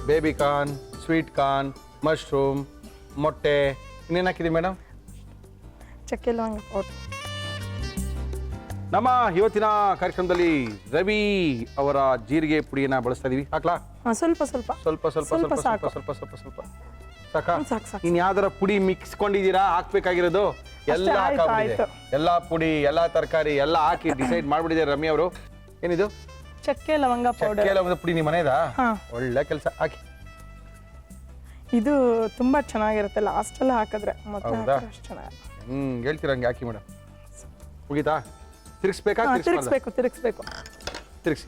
Baby corn, sweet corn, mushroom, ಮೊಟ್ಟೆ, ಇನ್ನೇನು ಹಾಕಿದ್ದೀವಿ ಮೇಡಮ್? ಚಕ್ಕೆ ಲವಂಗ ಪೌಡರ್. ನಮ್ಮ ಇವತ್ತಿನ ಕಾರ್ಯಕ್ರಮದಲ್ಲಿ ರವಿ ಅವರ ಜೀರಿಗೆ ಪುಡಿಯನ್ನು ಬಳಸ್ತಾ ಇದೀವಿ. ಹಾಕ್ಲಾ? ಸ್ವಲ್ಪ ಸ್ವಲ್ಪ ಸ್ವಲ್ಪ ಸ್ವಲ್ಪ ಸ್ವಲ್ಪ ಸ್ವಲ್ಪ ಸ್ವಲ್ಪ ಸ್ವಲ್ಪ ಸ್ವಲ್ಪ ಸಾಕಾ? ಸಾಕು ಸಾಕು. ಇನ್ ಯಾವ್ದಾರ ಪುಡಿ ಮಿಕ್ಸ್ಕೊಂಡಿದ್ದೀರಾ? ಹಾಕ್ಬೇಕಾಗಿರೋದು ಎಲ್ಲ ಆಯ್ತು, ಹಾಕಾಗ್ಬಿಟ್ಟಿದೆ. ಎಲ್ಲ ಪುಡಿ, ಎಲ್ಲ ತರಕಾರಿ ಎಲ್ಲ ಹಾಕಿ ಡಿಸೈಡ್ ಮಾಡ್ಬಿಟ್ಟಿದ್ದಾರೆ ರಮ್ಯ ಅವರು. ಏನಿದು? ಚಕ್ಕೆ ಲವಂಗ ಪೌಡರ್. ಚಕ್ಕೆ ಲವಂಗದ ಪುಡಿ ನಿಮ್ಮ ಮನೆಯದಾ? ಹಾ. ಒಳ್ಳೆ ಕೆಲಸ. ಹಾಕಿ. ಇದು ತುಂಬಾ ಚೆನ್ನಾಗಿರುತ್ತೆ. ಲಾಸ್ಟ್ ಎಲ್ಲ ಹಾಕಿದ್ರೆ ಮತ್ತೆ ಹೌದಾ? ಅಷ್ಟು ಚೆನ್ನಾಗಿ. ಹೇಳ್ತೀರ ಹಂಗೆ ಹಾಕಿ ಮೇಡಮ್. ಮುಗೀತಾ? ತಿರ್ಗಿಸ್ಬೇಕಾ? ತಿರುಗಿಸ್ಬೇಕು ತಿರುಗಿಸ್ಬೇಕು. ತಿರ್ಗಿಸಿ.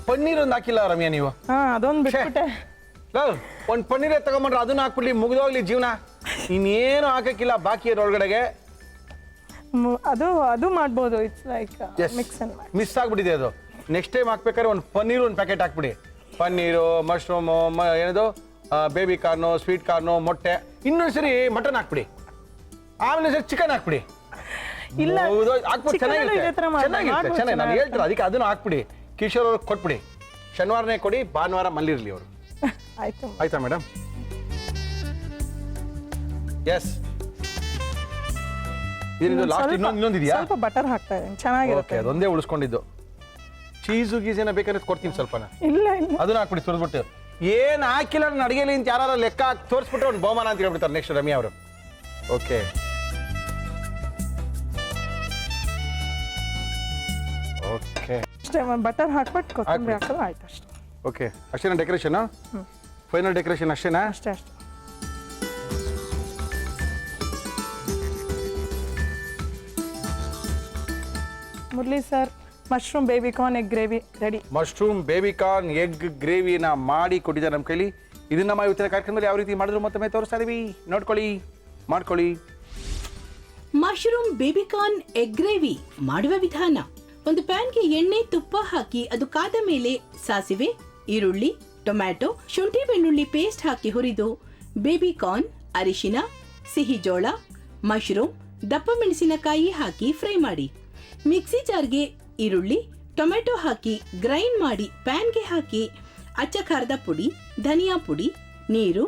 ಪನ್ನೀರ್ ಒಂದು ಹಾಕಿಲ್ಲ ರಮ್ಯಾ ನೀವು? ಅದೊಂದು ಬಿಟ್ಬಿಟ್ಟೆ. ಒಂದು ಪನ್ನೀರೇ ತಗೊಂಡ್ರೆ ಅದನ್ನ ಹಾಕ್ಬಿಡ್ಲಿ, ಮುಗಿದೋಗ್ಲಿ ಜೀವನ. ಇನ್ನೇನು ಹಾಕಕ್ಕಿಲ್ಲ ಬಾಕಿ ಒಳಗಡೆಗೆ. ಅದು ಮಾಡ್ಬೋದು. It's like mix and match. Miss ಆಗ್ಬಿಟ್ಟಿದೆ ಅದು. ನೆಕ್ಸ್ಟ್ ಟೈಮ್ ಹಾಕ್ಬೇಕಾದ್ರೆ ಒಂದು ಪನ್ನೀರು ಒಂದು ಪ್ಯಾಕೆಟ್ ಹಾಕ್ಬಿಡಿ. ಪನ್ನೀರು, ಮಶ್ರೂಮು, ಏನದು ಬೇಬಿ ಕಾರ್ನು, ಸ್ವೀಟ್ ಕಾರ್ನು, ಮೊಟ್ಟೆ, ಇನ್ನೊಂದ್ಸರಿ ಮಟನ್ ಹಾಕ್ಬಿಡಿ, ಆಮೇಲೆ ಸರಿ ಚಿಕನ್ ಹಾಕ್ಬಿಡಿ. ಇಲ್ಲ, ಹಾಕ್ಬಿಟ್ಟು ಚೆನ್ನಾಗಿರುತ್ತೆ. ನಾನು ಹೇಳ್ತಾರೆ ಅದಕ್ಕೆ ಅದನ್ನು ಹಾಕ್ಬಿಡಿ. ಕಿಶೋರ್ ಅವ್ರಿಗೆ ಕೊಟ್ಬಿಡಿ. ಶನಿವಾರನೇ ಕೊಡಿ, ಭಾನುವಾರ ಮಲ್ಲಿರ್ಲಿ ಅವರು. ಆಯ್ತು. ಆಯ್ತಾ ಮೇಡಮ್? ಎಸ್. ಇದರಿಂದ ಲಾಸ್ಟ್ ಇನ್ನೊಂದಿದೆಯಾ? ಸ್ವಲ್ಪ ಬಟರ್ ಹಾಕ್ತಾ ಇದ್ದೀನಿ, ಚೆನ್ನಾಗಿರುತ್ತೆ. ಅದೊಂದೇ ಉಳಿಸ್ಕೊಂಡಿದ್ದು. ಚೀಸು ಗೀಸೇನ ಬೇಕಾದ್ರೆ ಕೊಡ್ತೀನಿ ಸ್ವಲ್ಪನ. ಇಲ್ಲ ಇಲ್ಲ, ಅದನ್ನ ಹಾಕ್ಬಿಡಿ ತುರಿದ್ಬಿಟ್ಟು. ಏನ್ ಹಾಕಿಲ್ಲ ನನ್ನ ಅಡಿಗೆಲಿ ಅಂತ ಯಾರು ಲೆಕ್ಕ ಹಾಕಿ ತೋರಿಸ್ಬಿಟ್ರೆ ಒಂದು ಬಹುಮಾನ ಅಂತ ಹೇಳ್ಬಿಡ್ತಾರೆ ನೆಕ್ಸ್ಟ್ ರಮ್ಯಾ ಅವರು. ಓಕೆ. ಓಕೆ. ಅಷ್ಟೇ, ಬಟರ್ ಹಾಕ್ಬಿಟ್ಟು ಕೊತ್ತಂಬರಿ ಹಾಕೋದು ಆಯ್ತು ಅಷ್ಟೇ. ಓಕೆ. ಅಷ್ಟೇನಾ ಡೆಕೋರೇಷನ್? ಫೈನಲ್ ಡೆಕೋರೇಷನ್ ಅಷ್ಟೇನಾ? ಅಷ್ಟೇ ಅಷ್ಟೇ. Murali sir, mushroom baby corn egg gravy ready. Mushroom baby corn egg ಗ್ರೇವಿನ ಮಾಡಿ ಕೊಟ್ಟಿದ್ದಾರೆ ನಮ್ಮ ಕೈಲಿ. ಇದನ್ನ ನಮ್ಮ ಇವತ್ತಿನ ಕಾರ್ಯಕ್ರಮದಲ್ಲಿ ಯಾವ ರೀತಿ ಮಾಡಿದ್ರು ಮತ್ತೊಮ್ಮೆ ತೋರಿಸ್ತಾ ಇದೀವಿ. ನೋಡ್ಕೊಳ್ಳಿ, ಮಾಡ್ಕೊಳ್ಳಿ. ಮಶ್ರೂಮ್ ಬೇಬಿಕಾರ್ನ್ ಎಗ್ ಗ್ರೇವಿ ಮಾಡುವ ವಿಧಾನ: ಒಂದು ಪ್ಯಾನ್ಗೆ ಎಣ್ಣೆ, ತುಪ್ಪ ಹಾಕಿ ಅದು ಕಾದ ಮೇಲೆ ಸಾಸಿವೆ, ಈರುಳ್ಳಿ, ಟೊಮ್ಯಾಟೊ, ಶುಂಠಿ ಬೆಳ್ಳುಳ್ಳಿ ಪೇಸ್ಟ್ ಹಾಕಿ ಹುರಿದು ಬೇಬಿಕಾರ್ನ್, ಅರಿಶಿನ, ಸಿಹಿ ಜೋಳ, ಮಶ್ರೂಮ್, ದಪ್ಪ ಮೆಣಸಿನಕಾಯಿ ಹಾಕಿ ಫ್ರೈ ಮಾಡಿ. ಮಿಕ್ಸಿ ಜಾರ್ಗೆ ಈರುಳ್ಳಿ, ಟೊಮೆಟೊ ಹಾಕಿ ಗ್ರೈಂಡ್ ಮಾಡಿ ಪ್ಯಾನ್ಗೆ ಹಾಕಿ ಅಚ್ಚ ಖಾರದ ಪುಡಿ, ಧನಿಯಾ ಪುಡಿ, ನೀರು,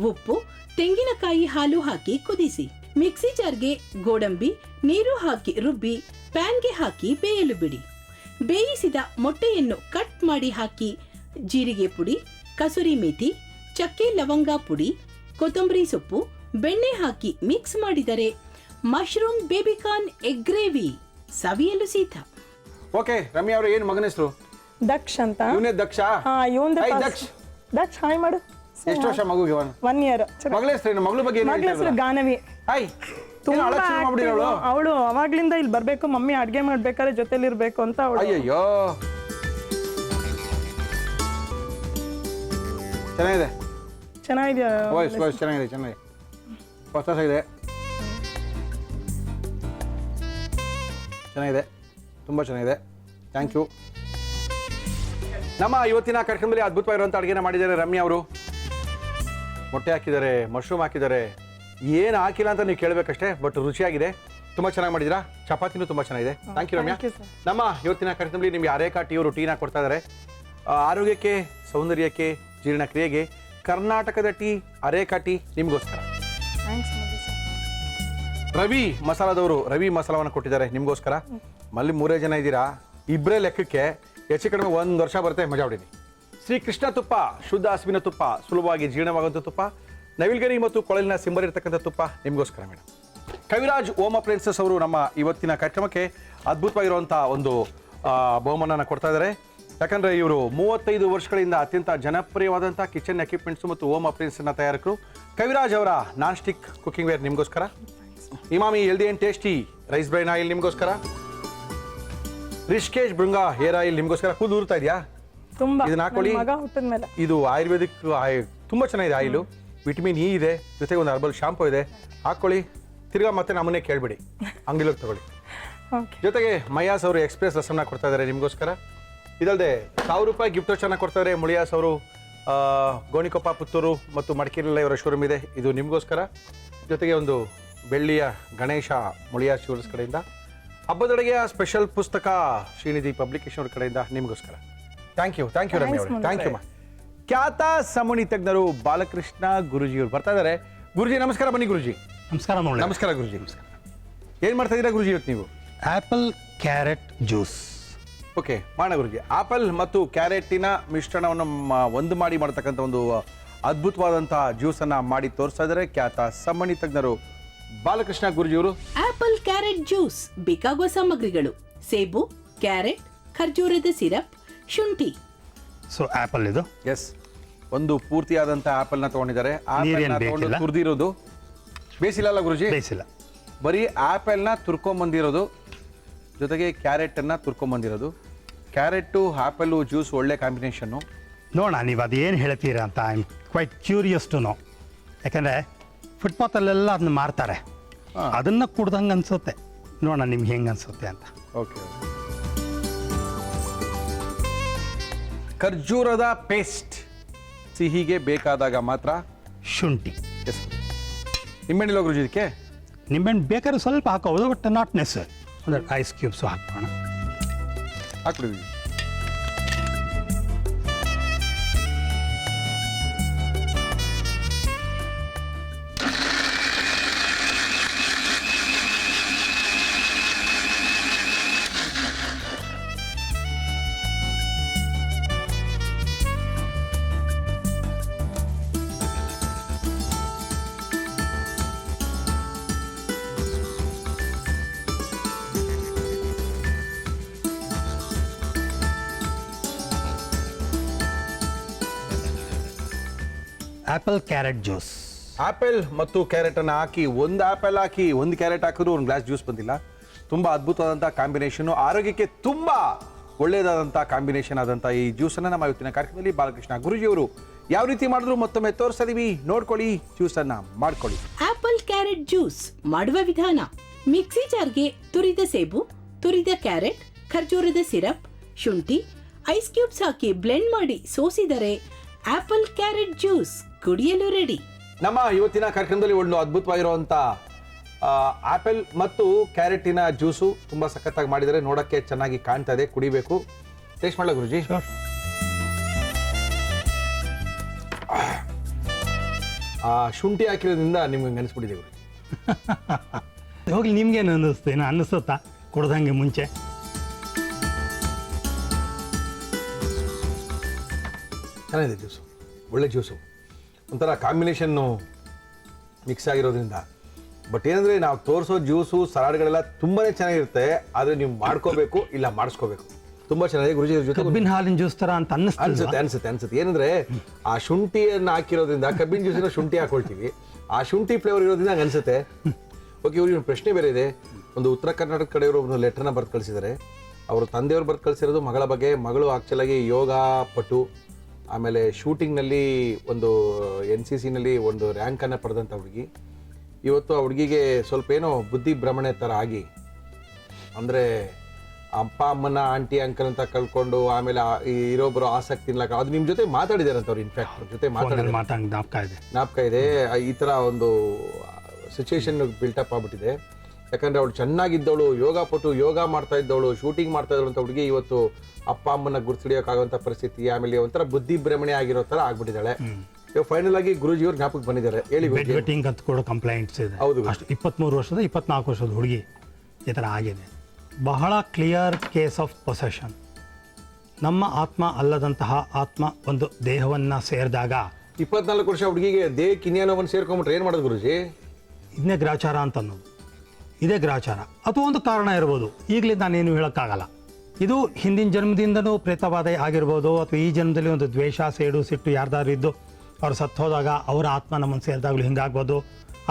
ಉಪ್ಪು, ತೆಂಗಿನಕಾಯಿ ಹಾಲು ಹಾಕಿ ಕುದಿಸಿ. ಮಿಕ್ಸಿ ಜಾರ್ಗೆ ಗೋಡಂಬಿ, ನೀರು ಹಾಕಿ ರುಬ್ಬಿ ಪ್ಯಾನ್ಗೆ ಹಾಕಿ ಬೇಯಲು ಬಿಡಿ. ಬೇಯಿಸಿದ ಮೊಟ್ಟೆಯನ್ನು ಕಟ್ ಮಾಡಿ ಹಾಕಿ ಜೀರಿಗೆ ಪುಡಿ, ಕಸೂರಿ ಮೇಥಿ, ಚಕ್ಕೆ ಲವಂಗ ಪುಡಿ, ಕೊತ್ತಂಬರಿ ಸೊಪ್ಪು, ಬೆಣ್ಣೆ ಹಾಕಿ ಮಿಕ್ಸ್ ಮಾಡಿದರೆ ಮಶ್ರೂಮ್ ಬೇಬಿಕಾರ್ನ್ ಎಗ್ ಗ್ರೇವಿ ಸವಿಯಲು ಸಿದ್ಧ. ಓಕೆ ರಮ್ಯಾ ಅವರು, ಏನು ಮಗನ ಹೆಸರು? ದಕ್ಷ ಅಂತ. ಇವನೇ ದಕ್ಷ? ಇವಂದು ಹಾಯ್ ದಕ್ಷ. ದಕ್ಷ ಹಾಯ್ ಮಾಡು. ಎಷ್ಟು ವರ್ಷ ಮಗುಗೆ? 1 year. ಮಗಳ ಹೆಸರು? ಮಗಳ ಬಗ್ಗೆ ಏನು ಮಗಳ ಹೆಸರು ಗಾನವಿ. ಹಾಯ್. ತುಂಬಾ ಅವಳು ಅವಾಗ್ಲಿಂದ ಇಲ್ಲಿ ಬರ್ಬೇಕು, ಮಮ್ಮಿ ಅಡ್ಗೆ ಮಾಡ್ಬೇಕಾದ್ರೆ ಜೊತೆಲಿ ಇರ್ಬೇಕು ಅಂತ ಅವಳು. ಅಯ್ಯಯ್ಯೋ, ಚೆನ್ನಾಗಿದೆ. ಚೆನ್ನಾಗಿದ್ಯಾ? ವಾಯ್ಸ್ ಚೆನ್ನಾಗಿದೆ, ಚೆನ್ನಾಗಿದೆ, ಹೊಸದಾಗಿದೆ, ಚೆನ್ನಾಗಿದೆ, ತುಂಬ ಚೆನ್ನಾಗಿದೆ. Thank you. ನಮ್ಮ ಇವತ್ತಿನ ಕಾರ್ಯಕ್ರಮದಲ್ಲಿ ಅದ್ಭುತವಾಗಿರುವಂಥ ಅಡುಗೆನ ಮಾಡಿದ್ದಾರೆ ರಮ್ಯಾ ಅವರು. ಮೊಟ್ಟೆ ಹಾಕಿದ್ದಾರೆ, ಮಶ್ರೂಮ್ ಹಾಕಿದ್ದಾರೆ, ಏನು ಹಾಕಿಲ್ಲ ಅಂತ ನೀವು ಕೇಳಬೇಕಷ್ಟೇ, ಬಟ್ ರುಚಿಯಾಗಿದೆ. ತುಂಬ ಚೆನ್ನಾಗಿ ಮಾಡಿದ್ದೀರಾ. ಚಪಾತಿನೂ ತುಂಬ ಚೆನ್ನಾಗಿದೆ. Thank you Ramya. ನಮ್ಮ ಇವತ್ತಿನ ಕಾರ್ಯಕ್ರಮದಲ್ಲಿ ನಿಮಗೆ ಅರೇಕಾ ಟೀ ಅವರು ಟೀನ ಕೊಡ್ತಾ ಇದ್ದಾರೆ. ಆರೋಗ್ಯಕ್ಕೆ, ಸೌಂದರ್ಯಕ್ಕೆ, ಜೀರ್ಣಕ್ರಿಯೆಗೆ ಕರ್ನಾಟಕದ ಟೀ ಅರೇಕಾ ಟೀ ನಿಮಗೋಸ್ಕರ. ರವಿ ಮಸಾಲದವರು ರವಿ ಮಸಾಲವನ್ನು ಕೊಟ್ಟಿದ್ದಾರೆ ನಿಮಗೋಸ್ಕರ. ಮಲ್ಲಿ 3 ಜನ ಇದ್ದೀರಾ, ಇಬ್ಬರೇ ಲೆಕ್ಕಕ್ಕೆ ಹೆಚ್ಚು ಕಡಿಮೆ 1 ವರ್ಷ ಬರುತ್ತೆ, ಮಜಾ ಹೊಡೀನಿ. ಶ್ರೀ ಕೃಷ್ಣ ತುಪ್ಪ, ಶುದ್ಧ ಹಸುವಿನ ತುಪ್ಪ, ಸುಲಭವಾಗಿ ಜೀರ್ಣವಾಗುವಂಥ ತುಪ್ಪ, ನವಿಲ್ಗರಿ ಮತ್ತು ಕೊಳಲಿನ ಸಿಂಬರಿರ್ತಕ್ಕಂಥ ತುಪ್ಪ ನಿಮಗೋಸ್ಕರ ಮೇಡಮ್. ಕವಿರಾಜ್ ಓಮ್ ಅಪ್ಲಯನ್ಸಸ್ ಅವರು ನಮ್ಮ ಇವತ್ತಿನ ಕಾರ್ಯಕ್ರಮಕ್ಕೆ ಅದ್ಭುತವಾಗಿರುವಂಥ ಒಂದು ಬಹುಮಾನನ ಕೊಡ್ತಾ ಇದ್ದಾರೆ. ಯಾಕಂದರೆ ಇವರು 35 ವರ್ಷಗಳಿಂದ ಅತ್ಯಂತ ಜನಪ್ರಿಯವಾದಂಥ ಕಿಚನ್ ಎಕ್ವಿಪ್ಮೆಂಟ್ಸು ಮತ್ತು ಓಮ್ ಅಪ್ಲಯನ್ಸ್ನ ತಯಾರಕರು. ಕವಿರಾಜ್ ಅವರ ನಾನ್ ಸ್ಟಿಕ್ ಕುಕಿಂಗ್ ವೇರ್ ನಿಮಗೋಸ್ಕರ. Emami healthy and tasty rice bran oil ನಿಮಗೋಸ್ಕರ. ರಿಷಿಕೇಶ್ ಭೃಂಗ ಹೇರ್ ಆಯಿಲ್ ನಿಮಗೋಸ್ಕರ. ಕೂದಲು ಉರ್ತಾ ಇದೆಯಾ? ತುಂಬಾ. ಇದನ್ನ ಹಾಕೊಳ್ಳಿ. ಇದು ಆಯುರ್ವೇದಿಕ್, ತುಂಬ ಚೆನ್ನಾಗಿದೆ ಆಯಿಲು. ವಿಟಮಿನ್ ಇ ಇದೆ, ಜೊತೆಗೆ ಒಂದು ಹರ್ಬಲ್ ಶಾಂಪು ಇದೆ. ಹಾಕ್ಕೊಳ್ಳಿ, ತಿರ್ಗಾ ಮತ್ತೆ ನಮ್ಮನ್ನೇ ಕೇಳಬೇಡಿ, ಅಂಗಡಿಲೋಗಿ ತಗೊಳ್ಳಿ. ಜೊತೆಗೆ ಮಯಾಸ್ ಅವರು ಎಕ್ಸ್ಪ್ರೆಸ್ ರಸಮ್ನ ಕೊಡ್ತಾ ಇದ್ದಾರೆ ನಿಮಗೋಸ್ಕರ. ಇದಲ್ಲದೆ 1000 ರೂಪಾಯಿ ಗಿಫ್ಟ್ ವೋಚರ್ನ ಕೊಡ್ತಾ ಇದ್ದಾರೆ ಮುಳಿಯಾಸ್ ಅವರು. ಗೋಣಿಕೊಪ್ಪ, ಪುತ್ತೂರು ಮತ್ತು ಮಡಿಕೇರಿಯಲ್ಲಿ ಅವರ ಶೋರೂಮ್ ಇದೆ, ಇದು ನಿಮಗೋಸ್ಕರ. ಜೊತೆಗೆ ಒಂದು ಬೆಳ್ಳಿಯ ಗಣೇಶ ಮುಳಿಯಾಸ್ ಶೂರ್ಸ್ ಕಡೆಯಿಂದ. ಹಬ್ಬದೊಳಗೆಯ ಸ್ಪೆಷಲ್ ಪುಸ್ತಕ ಶ್ರೀನಿಧಿ ಪಬ್ಲಿಕೇಶನ್ ಅವ್ರ ಕಡೆಯಿಂದ ನಿಮಗೋಸ್ಕರ. ಥ್ಯಾಂಕ್ ಯು ರಮ್ಯಾ ಅವರು. Thank you. ಖ್ಯಾತ ಸಮಣಿ ತಜ್ಞರು ಬಾಲಕೃಷ್ಣ ಗುರುಜಿಯವರು ಬರ್ತಾ ಇದ್ದಾರೆ. ಗುರುಜಿ ನಮಸ್ಕಾರ. ಬನ್ನಿ ಗುರುಜಿ. ನಮಸ್ಕಾರ. ನಮಸ್ಕಾರ ಗುರುಜಿ. ನಮಸ್ಕಾರ. ಏನು ಮಾಡ್ತಾ ಇದ್ದೀರಾ ಗುರುಜಿ ಇವತ್ತು ನೀವು? Apple carrot juice. ಓಕೆ, ಮಾಡೋಣ ಗುರುಜಿ. ಆಪಲ್ ಮತ್ತು ಕ್ಯಾರೆಟಿನ ಮಿಶ್ರಣವನ್ನು ಒಂದು ಮಾಡಿ ಮಾಡತಕ್ಕಂಥ ಒಂದು ಅದ್ಭುತವಾದಂಥ ಜ್ಯೂಸನ್ನು ಮಾಡಿ ತೋರಿಸ್ತಾ ಇದ್ದಾರೆ ಖ್ಯಾತ ಸಮಣಿ ತಜ್ಞರು ಬಾಲಕೃಷ್ಣ ಗುರುಜಿಯವರು. ಆಪಲ್ ಕ್ಯಾರೆಟ್ ಜ್ಯೂಸ್ ಬೇಕಾಗುವ ಸಾಮಗ್ರಿಗಳು: ಸೇಬು, ಕ್ಯಾರೆಟ್, ಖರ್ಜೂರದ ಸಿರಪ್, ಶುಂಠಿ. ಸೊ ಆಪಲ್ ಇದು. ಎಸ್, ಒಂದು ಪೂರ್ತಿಯಾದಂಥ ಆಪಲ್ನ ತೊಗೊಂಡಿದ್ದಾರೆ. ನೀರೇನು ಆಪಲ್ನ ಬೇಕಿಲ್ಲ. ತುರಿದಿರೋದು, ಬೇಯಿಸಿಲ್ಲ ಗುರುಜಿ? ಬೇಯಿಸಿಲ್ಲ, ಬರೀ ಆಪಲ್ನ ತುರ್ಕೊಂಬಂದಿರೋದು, ಜೊತೆಗೆ ಕ್ಯಾರೆಟನ್ನು ತುರ್ಕೊಂಬಂದಿರೋದು. ಕ್ಯಾರೆಟು ಆಪಲ್ಲು ಜ್ಯೂಸ್ ಒಳ್ಳೆ ಕಾಂಬಿನೇಷನ್ನು. ನೋಡೋಣ ನೀವು ಅದು ಏನು ಹೇಳ್ತೀರಾ ಅಂತ. I am quite curious to know. ಯಾಕಂದರೆ ಫುಟ್ಪಾತಲ್ಲೆಲ್ಲ ಅದನ್ನ ಮಾರ್ತಾರೆ, ಅದನ್ನು ಕುಡ್ದಂಗೆ ಅನಿಸುತ್ತೆ. ನೋಡೋಣ ನಿಮ್ಗೆ ಹೆಂಗೆ ಅನಿಸುತ್ತೆ ಅಂತ. ಓಕೆ. ಖರ್ಜೂರದ ಪೇಸ್ಟ್ ಸಿಹಿಗೆ ಬೇಕಾದಾಗ ಮಾತ್ರ. ಶುಂಠಿ. ಎಸ್. ನಿಂಬೆಹಣ್ಣಿಲ್ಲ ಗುರುಜಿ ಇದಕ್ಕೆ? ನಿಂಬೆಹಣ್ಣು ಬೇಕಾದ್ರೆ ಸ್ವಲ್ಪ ಹಾಕೋದು, ಬಟ್ ನಾಟ್ ನೆಸರಿ. ಅಂದರೆ ಐಸ್ ಕ್ಯೂಬ್ಸು ಹಾಕೋಣ. ಹಾಕ್ಬಿಡಿ. Apple carrot juice. ಆಪಲ್ ಮತ್ತು ಕ್ಯಾರೆಟನ್ನು ಹಾಕಿ, ಒಂದು ಆಪಲ್ ಹಾಕಿ ಒಂದು ಕ್ಯಾರೆಟ್ ಹಾಕಿದ್ರು ಒಂದು ಗ್ಲಾಸ್ ಜ್ಯೂಸ್ ಬಂದಿಲ್ಲ. ತುಂಬ ಅದ್ಭುತವಾದಂಥ ಕಾಂಬಿನೇಷನ್ನು, ಆರೋಗ್ಯಕ್ಕೆ ತುಂಬ ಒಳ್ಳೆಯದಾದಂಥ ಕಾಂಬಿನೇಷನ್ ಆದಂಥ ಈ ಜ್ಯೂಸನ್ನು ನಮ್ಮ ಇವತ್ತಿನ ಕಾರ್ಯಕ್ರಮದಲ್ಲಿ ಬಾಲಕೃಷ್ಣ ಗುರುಜಿಯವರು ಯಾವ ರೀತಿ ಮಾಡಿದ್ರು ಮತ್ತೊಮ್ಮೆ ತೋರಿಸ್ತಾ ಇದೀವಿ. ನೋಡ್ಕೊಳ್ಳಿ, ಜ್ಯೂಸನ್ನು ಮಾಡ್ಕೊಳ್ಳಿ. ಆಪಲ್ ಕ್ಯಾರೆಟ್ ಜ್ಯೂಸ್ ಮಾಡುವ ವಿಧಾನ: ಮಿಕ್ಸಿ ಜಾರ್ಗೆ ತುರಿದ ಸೇಬು, ತುರಿದ ಕ್ಯಾರೆಟ್, ಖರ್ಜೂರದ ಸಿರಪ್, ಶುಂಠಿ, ಐಸ್ ಕ್ಯೂಬ್ಸ್ ಹಾಕಿ ಬ್ಲೆಂಡ್ ಮಾಡಿ ಸೋಸಿದರೆ ಆಪಲ್ ಕ್ಯಾರೆಟ್ ಜ್ಯೂಸ್ ಕುಡಿಯಲು ರೆಡಿ. ನಮ್ಮ ಇವತ್ತಿನ ಕಾರ್ಯಕ್ರಮದಲ್ಲಿ ಒಂದು ಅದ್ಭುತವಾಗಿರುವಂಥ ಆಪಲ್ ಮತ್ತು ಕ್ಯಾರೆಟಿನ ಜ್ಯೂಸು ತುಂಬ ಸಖತ್ತಾಗಿ ಮಾಡಿದರೆ, ನೋಡೋಕ್ಕೆ ಚೆನ್ನಾಗಿ ಕಾಣ್ತಾ ಇದೆ, ಕುಡಿಬೇಕು. ಟೇಸ್ಟ್ ಮಾಡಲ ಗುರುಜಿ? ಶುಂಠಿ ಹಾಕಿರೋದ್ರಿಂದ ನಿಮ್ಗೆ ನೆನೆಸ್ಬಿಟ್ಟಿದೆ ಗುರುಜಿ. ಹೋಗ್ಲಿ, ನಿಮ್ಗೇನು ಅನ್ನಿಸ್ತೇನೆ? ಅನ್ನಿಸುತ್ತಾ ಕುಡ್ದಂಗೆ ಮುಂಚೆ? ಚೆನ್ನಾಗಿದೆ ಜ್ಯೂಸು, ಒಳ್ಳೆ ಜ್ಯೂಸು, ಒಂಥರ ಕಾಂಬಿನೇಷನ್ನು ಮಿಕ್ಸ್ ಆಗಿರೋದ್ರಿಂದ. ಬಟ್ ಏನಂದರೆ ನಾವು ತೋರಿಸೋ ಜ್ಯೂಸು ಸಲಾಡ್ಗಳೆಲ್ಲ ತುಂಬಾ ಚೆನ್ನಾಗಿರುತ್ತೆ, ಆದರೆ ನೀವು ಮಾಡ್ಕೋಬೇಕು ಇಲ್ಲ ಮಾಡಿಸ್ಕೋಬೇಕು. ತುಂಬ ಚೆನ್ನಾಗಿದೆ ಗುರುಜಿ. ಜೊತೆ ಕಬ್ಬಿನ ಹಾಲಿನ ಜ್ಯೂಸ್ ಥರ ಅಂತ ಅನ್ಸುತ್ತೆ. ಏನಂದರೆ ಆ ಶುಂಠಿಯನ್ನು ಹಾಕಿರೋದ್ರಿಂದ, ಕಬ್ಬಿನ ಜ್ಯೂಸಿನ ಶುಂಠಿ ಹಾಕೊಳ್ತೀವಿ, ಆ ಶುಂಠಿ ಫ್ಲೇವರ್ ಇರೋದ್ರಿಂದ ಹಂಗೆ ಅನಿಸುತ್ತೆ. ಓಕೆ, ಇವ್ರಿಗೆ ಒಂದು ಪ್ರಶ್ನೆ ಬೇರೆ ಇದೆ. ಒಂದು ಉತ್ತರ ಕರ್ನಾಟಕ ಕಡೆಯವರು ಒಂದು ಲೆಟರ್ನ ಬರೆದು ಕಳಿಸಿದ್ದಾರೆ. ಅವರು ತಂದೆಯವರು ಬರೆದು ಕಳಿಸಿರೋದು ಮಗಳ ಬಗ್ಗೆ. ಮಗಳು ಆ್ಯಕ್ಚುಲಾಗಿ ಯೋಗ ಪಟು, ಆಮೇಲೆ ಶೂಟಿಂಗ್ನಲ್ಲಿ ಒಂದು NCCನಲ್ಲಿ ಒಂದು ರ್ಯಾಂಕನ್ನು ಪಡೆದಂಥ ಹುಡುಗಿ. ಇವತ್ತು ಆ ಹುಡುಗಿಗೆ ಸ್ವಲ್ಪ ಏನೋ ಬುದ್ಧಿ ಭ್ರಮಣೆ ಥರ ಆಗಿ, ಅಂದರೆ ಅಪ್ಪ ಅಮ್ಮನ ಆಂಟಿ ಅಂಕಲ್ ಅಂತ ಕಳ್ಕೊಂಡು, ಆಮೇಲೆ ಇರೋಬ್ಬರು ಆಸಕ್ತಿ ಇಲ್ಲ. ಅದು ನಿಮ್ಮ ಜೊತೆ ಮಾತಾಡಿದಾರಂತ ಅವ್ರು, ಇನ್ಫ್ಯಾಕ್ಟ್ ಜೊತೆ ಜ್ಞಾಪಕ ಇದೆ. ಈ ಥರ ಒಂದು ಸಿಚುವೇಶನ್ ಬಿಲ್ಟಪ್ ಆಗ್ಬಿಟ್ಟಿದೆ. ಯಾಕಂದರೆ ಅವಳು ಚೆನ್ನಾಗಿದ್ದವಳು, ಯೋಗ ಪಟು, ಯೋಗ ಮಾಡ್ತಾ ಇದ್ದವಳು, ಶೂಟಿಂಗ್ ಮಾಡ್ತಾ ಇದ್ದವಳು ಅಂತ ಹುಡುಗಿ ಇವತ್ತು ಅಪ್ಪ ಅಮ್ಮನ ಗುರ್ತಿಡಿಯೋಕ್ಕಾಗುವಂಥ ಪರಿಸ್ಥಿತಿ, ಆಮೇಲೆ ಒಂಥರ ಬುದ್ಧಿ ಭ್ರಮಣೆ ಆಗಿರೋ ಥರ ಆಗ್ಬಿಟ್ಟಿದ್ದಾಳೆ. ಇವಾಗ ಫೈನಲ್ ಆಗಿ ಗುರುಜಿಯವ್ರು ಜ್ಞಾಪಕ ಬಂದಿದ್ದಾರೆ. ಹೇಳಿ. ಬೆಟ್ಟಿಂಗ್ ಅಂತ ಕೂಡ ಕಂಪ್ಲೇಂಟ್ಸ್ ಇದೆ. ಹೌದು, ಅಷ್ಟು 23 ವರ್ಷದ 24 ವರ್ಷದ ಹುಡುಗಿ ಈ ಥರ ಆಗಿದೆ. ಬಹಳ ಕ್ಲಿಯರ್ ಕೇಸ್ ಆಫ್ ಪೊಸೆಷನ್. ನಮ್ಮ ಆತ್ಮ ಅಲ್ಲದಂತಹ ಆತ್ಮ ಒಂದು ದೇಹವನ್ನು ಸೇರಿದಾಗ, 24 ವರ್ಷ ಹುಡುಗಿಗೆ ದೇಹಕ್ಕೆ ಇನ್ಯಾನೋವನ್ನು ಸೇರ್ಕೊಂಡ್ಬಿಟ್ರೆ ಏನು ಮಾಡೋದು ಗುರುಜಿ? ಇದನ್ನೇ ಗ್ರಾಚಾರ ಅಂತ ಅನ್ನೋದು. ಇದೇ ಗ್ರಾಚಾರ. ಅಥವಾ ಒಂದು ಕಾರಣ ಇರ್ಬೋದು, ಈಗಲೇ ನಾನೇನು ಹೇಳೋಕ್ಕಾಗಲ್ಲ. ಇದು ಹಿಂದಿನ ಜನ್ಮದಿಂದನೂ ಪ್ರೇತಬಾಧೆ ಆಗಿರ್ಬೋದು, ಅಥವಾ ಈ ಜನ್ಮದಲ್ಲಿ ಒಂದು ದ್ವೇಷ, ಸೇಡು, ಸಿಟ್ಟು ಯಾರ್ದಾರು ಇದ್ದು ಅವ್ರು ಸತ್ತೋದಾಗ ಅವರ ಆತ್ಮ ನಮ್ಮನ್ನು ಸೇರಿದಾಗಲೂ ಹಿಂಗಾಗ್ಬೋದು.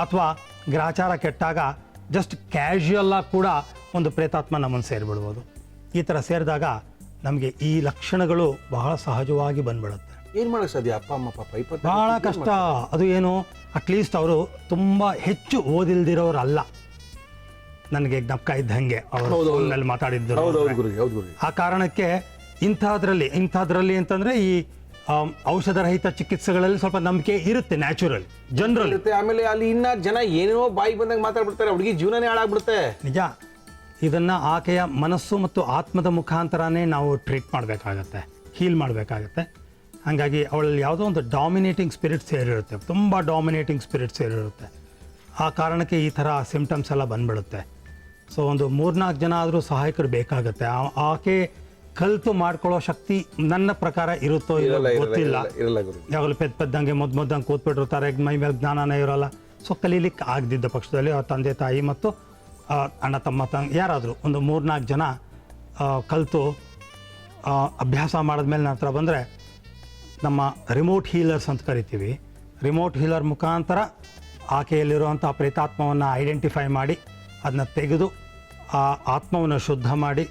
ಅಥವಾ ಗ್ರಾಚಾರ ಕೆಟ್ಟಾಗ ಜಸ್ಟ್ ಕ್ಯಾಶುಯಲ್ಲಾಗಿ ಕೂಡ ಒಂದು ಪ್ರೇತಾತ್ಮ ನಮ್ಮನ್ನು ಸೇರಿಬಿಡ್ಬೋದು. ಈ ಥರ ಸೇರಿದಾಗ ನಮಗೆ ಈ ಲಕ್ಷಣಗಳು ಬಹಳ ಸಹಜವಾಗಿ ಬಂದ್ಬಿಡುತ್ತೆ. ಏನು ಮಾಡೋಕ್ಕೆ ಸಾಧ್ಯ? ಅಪ್ಪ ಅಮ್ಮ ಪಾಪ ಬಹಳ ಕಷ್ಟ. ಅದು ಏನು, ಅಟ್ಲೀಸ್ಟ್ ಅವರು ತುಂಬ ಹೆಚ್ಚು ಓದಿಲ್ದಿರೋರಲ್ಲ. ನನಗೆ ಜ್ಞಾಪಕ ಇದ್ದಂಗೆ ಅವರು ಮಾತಾಡಿದ್ರು. ಆ ಕಾರಣಕ್ಕೆ ಇಂಥದ್ರಲ್ಲಿ ಅಂತಂದರೆ ಈ ಔಷಧರಹಿತ ಚಿಕಿತ್ಸೆಗಳಲ್ಲಿ ಸ್ವಲ್ಪ ನಂಬಿಕೆ ಇರುತ್ತೆ, ನ್ಯಾಚುರಲ್ ಜನರಲ್ ಇರುತ್ತೆ. ಆಮೇಲೆ ಅಲ್ಲಿ ಇನ್ನ ಜನ ಏನೇನೋ ಬಾಯಿ ಬಂದಾಗ ಮಾತಾಡ್ಬಿಡ್ತಾರೆ, ಹುಡುಗಿ ಜೀವನನೇ ಹಾಳಾಗ್ಬಿಡುತ್ತೆ. ನಿಜ. ಇದನ್ನು ಆಕೆಯ ಮನಸ್ಸು ಮತ್ತು ಆತ್ಮದ ಮುಖಾಂತರನೇ ನಾವು ಟ್ರೀಟ್ ಮಾಡಬೇಕಾಗತ್ತೆ, ಹೀಲ್ ಮಾಡಬೇಕಾಗತ್ತೆ. ಹಾಗಾಗಿ ಅವಳಲ್ಲಿ ಯಾವುದೋ ಒಂದು ಡಾಮಿನೇಟಿಂಗ್ ಸ್ಪಿರಿಟ್ ಸೇರಿರುತ್ತೆ, ತುಂಬ ಡಾಮಿನೇಟಿಂಗ್ ಸ್ಪಿರಿಟ್ ಸೇರಿರುತ್ತೆ. ಆ ಕಾರಣಕ್ಕೆ ಈ ಥರ ಸಿಮ್ಟಮ್ಸ್ ಎಲ್ಲ ಬಂದ್ಬಿಡುತ್ತೆ. ಸೊ ಒಂದು 3-4 ಜನ ಆದರೂ ಸಹಾಯಕರು ಬೇಕಾಗತ್ತೆ. ಆಕೆ ಕಲಿತು ಮಾಡ್ಕೊಳ್ಳೋ ಶಕ್ತಿ ನನ್ನ ಪ್ರಕಾರ ಇರುತ್ತೋ ಗೊತ್ತಿಲ್ಲ. ಯಾವಾಗಲೂ ಪೆದ್ದಂಗೆ ಮೊದ್ದಂಗೆ ಕೂತ್ಬಿಟ್ಟಿರ್ತಾರೆ, ಮೈ ಮೇಲೆ ಜ್ಞಾನನೇ ಇರೋಲ್ಲ. ಸೊ ಕಲೀಲಿಕ್ಕೆ ಆಗದಿದ್ದ ಪಕ್ಷದಲ್ಲಿ ಅವ್ರ ತಂದೆ ತಾಯಿ ಮತ್ತು ಅಣ್ಣ ತಮ್ಮ ಯಾರಾದರೂ ಒಂದು 3-4 ಜನ ಕಲಿತು ಅಭ್ಯಾಸ ಮಾಡಿದ್ಮೇಲೆ ನಂತರ ಬಂದರೆ ನಮ್ಮ ರಿಮೋಟ್ ಹೀಲರ್ಸ್ ಅಂತ ಕರಿತೀವಿ. ರಿಮೋಟ್ ಹೀಲರ್ ಮುಖಾಂತರ ಆಕೆಯಲ್ಲಿರುವಂಥ ಪ್ರೇತಾತ್ಮವನ್ನು ಐಡೆಂಟಿಫೈ ಮಾಡಿ ಅದನ್ನ ತೆಗೆದು ಆ ಆತ್ಮವನ್ನು ಶುದ್ಧ ಮಾಡಿ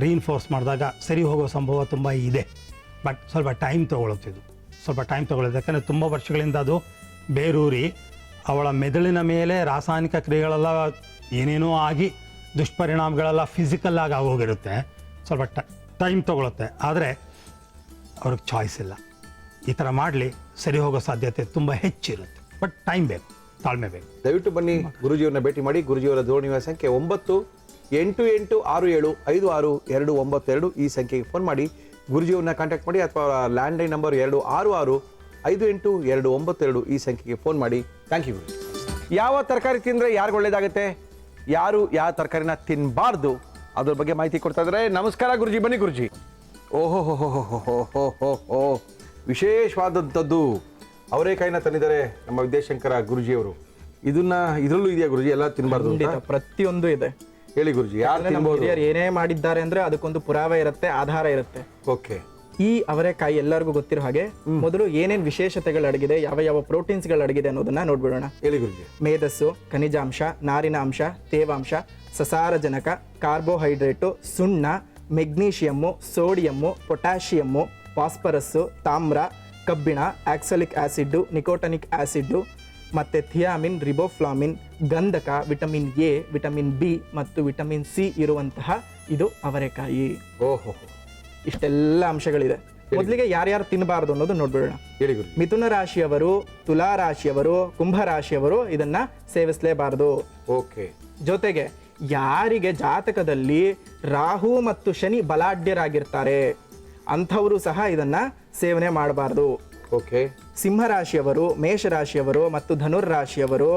ರೀಇನ್ಫೋರ್ಸ್ ಮಾಡಿದಾಗ ಸರಿ ಹೋಗೋ ಸಂಭವ ತುಂಬ ಇದೆ. ಬಟ್ ಸ್ವಲ್ಪ ಟೈಮ್ ತೊಗೊಳುತ್ತಿದ್ದು, ಯಾಕಂದರೆ ತುಂಬ ವರ್ಷಗಳಿಂದ ಅದು ಬೇರೂರಿ ಅವಳ ಮೆದುಳಿನ ಮೇಲೆ ರಾಸಾಯನಿಕ ಕ್ರಿಯೆಗಳೆಲ್ಲ ಏನೇನೋ ಆಗಿ ದುಷ್ಪರಿಣಾಮಗಳೆಲ್ಲ ಫಿಸಿಕಲ್ ಆಗಿ ಆಗೋಗಿರುತ್ತೆ. ಸ್ವಲ್ಪ ಟೈಮ್ ತೊಗೊಳುತ್ತೆ. ಆದರೆ ಅವ್ರಿಗೆ ಚಾಯ್ಸ್ ಇಲ್ಲ. ಈ ಥರ ಮಾಡಲಿ ಸರಿ ಹೋಗೋ ಸಾಧ್ಯತೆ ತುಂಬ ಹೆಚ್ಚಿರುತ್ತೆ. ಬಟ್ ಟೈಮ್ ಬೇಕು, ತಾಳ್ಮೆ ಬೇಕು. ದಯವಿಟ್ಟು ಬನ್ನಿ, ಗುರುಜಿಯವ್ರನ್ನ ಭೇಟಿ ಮಾಡಿ. ಗುರುಜಿಯವರ ದೂರವಾಣಿ ಸಂಖ್ಯೆ 9888662992. ಈ ಸಂಖ್ಯೆಗೆ ಫೋನ್ ಮಾಡಿ ಗುರುಜಿಯವ್ರನ್ನ ಕಾಂಟ್ಯಾಕ್ಟ್ ಮಾಡಿ, ಅಥವಾ ಲ್ಯಾಂಡ್ಲೈನ್ ನಂಬರ್ 266589292 ಈ ಸಂಖ್ಯೆಗೆ ಫೋನ್ ಮಾಡಿ. ಥ್ಯಾಂಕ್ ಯು ಗುರುಜಿ. ಯಾವ ತರಕಾರಿ ತಿಂದರೆ ಯಾರಿಗೆ ಒಳ್ಳೇದಾಗುತ್ತೆ, ಯಾರು ಯಾವ ತರಕಾರಿನ ತಿನ್ನಬಾರ್ದು, ಅದ್ರ ಬಗ್ಗೆ ಮಾಹಿತಿ ಕೊಡ್ತಾ ಇದ್ದಾರೆ. ನಮಸ್ಕಾರ ಗುರುಜಿ, ಬನ್ನಿ ಗುರುಜಿ. ಓಹೋ ಹೋ ಹೋ ಹೋ ಹೋ ಹೋ ಹೋ ವಿಶೇಷವಾದಂಥದ್ದು ಅವರೇಕಾಯಿನ ತಂದಿದ್ದಾರೆ ನಮ್ಮ ವಿದ್ಯಾಶಂಕರ ಗುರುಜಿಯವರು. ಇದರಲ್ಲೂ ಇದೆಯಾ ಗುರುಜಿ? ಎಲ್ಲ ತಿನ್ನಬಾರ್ದು? ಪ್ರತಿಯೊಂದು ಇದೆ. ಹೇಳಿ ಗುರುಜಿ, ಯಾರು ತಿನ್ಬೋದು? ಏನೇ ಮಾಡಿದ್ದಾರೆ ಅಂದ್ರೆ ಅದಕ್ಕೊಂದು ಪುರಾವೆ ಇರುತ್ತೆ, ಆಧಾರ ಇರುತ್ತೆ. ಓಕೆ. ಈ ಅವರೆಕಾಯಿ ಎಲ್ಲರಿಗೂ ಗೊತ್ತಿರೋ ಹಾಗೆ ಮೊದಲು ಏನೇನ್ ವಿಶೇಷತೆಗಳು ಅಡಗಿದೆ, ಯಾವ ಯಾವ ಪ್ರೋಟೀನ್ಸ್ಗಳು ಅಡಗಿದೆ ಅನ್ನೋದನ್ನ ನೋಡ್ಬಿಡೋಣ. ಹೇಳಿ ಗುರುಜಿ. ಮೇಧಸ್ಸು, ಖನಿಜಾಂಶ, ನಾರಿನ ಅಂಶ, ತೇವಾಂಶ, ಸಸಾರಜನಕ, ಕಾರ್ಬೋಹೈಡ್ರೇಟು, ಸುಣ್ಣ, ಮೆಗ್ನೀಷಿಯಮ್ಮು, ಸೋಡಿಯಮ್ಮು, ಪೊಟ್ಯಾಷಿಯಮ್ಮು, ಫಾಸ್ಫರಸ್ಸು, ತಾಮ್ರ, ಕಬ್ಬಿಣ, ಆಕ್ಸಲಿಕ್ ಆಸಿಡ್ಡು, ನಿಕೋಟನಿಕ್ ಆಸಿಡ್ಡು, ಮತ್ತು ಥಿಯಾಮಿನ್, ರಿಬೋಫ್ಲಾಮಿನ್, ಗಂಧಕ, ವಿಟಮಿನ್ ಎ, ವಿಟಮಿನ್ ಬಿ ಮತ್ತು ವಿಟಮಿನ್ ಸಿ ಇರುವಂತಹ ಇದು ಅವರೆಕಾಯಿ. ಓಹೋ, ಇಷ್ಟೆಲ್ಲ ಅಂಶಗಳಿದೆ. ಮೊದಲಿಗೆ ಯಾರ್ಯಾರು ತಿನ್ನಬಾರ್ದು ಅನ್ನೋದು ನೋಡ್ಬಿಡೋಣ. ಹೇಳಿ ಗುರುಜಿ. ಮಿಥುನ ರಾಶಿಯವರು, ತುಲಾ ರಾಶಿಯವರು, ಕುಂಭ ರಾಶಿಯವರು ಇದನ್ನ ಸೇವಿಸಲೇಬಾರದು. ಓಕೆ. ಜೊತೆಗೆ ಯಾರಿಗೆ ಜಾತಕದಲ್ಲಿ ರಾಹು ಮತ್ತು ಶನಿ ಬಲಾಢ್ಯರಾಗಿರ್ತಾರೆ ಅಂಥವರು ಸಹ ಇದನ್ನ ಸೇವನೆ ಮಾಡಬಾರ್ದು. ಓಕೆ. ಸಿಂಹರಾಶಿಯವರು, ಮೇಷರಾಶಿಯವರು ಮತ್ತು ಧನುರ್ ರಾಶಿಯವರು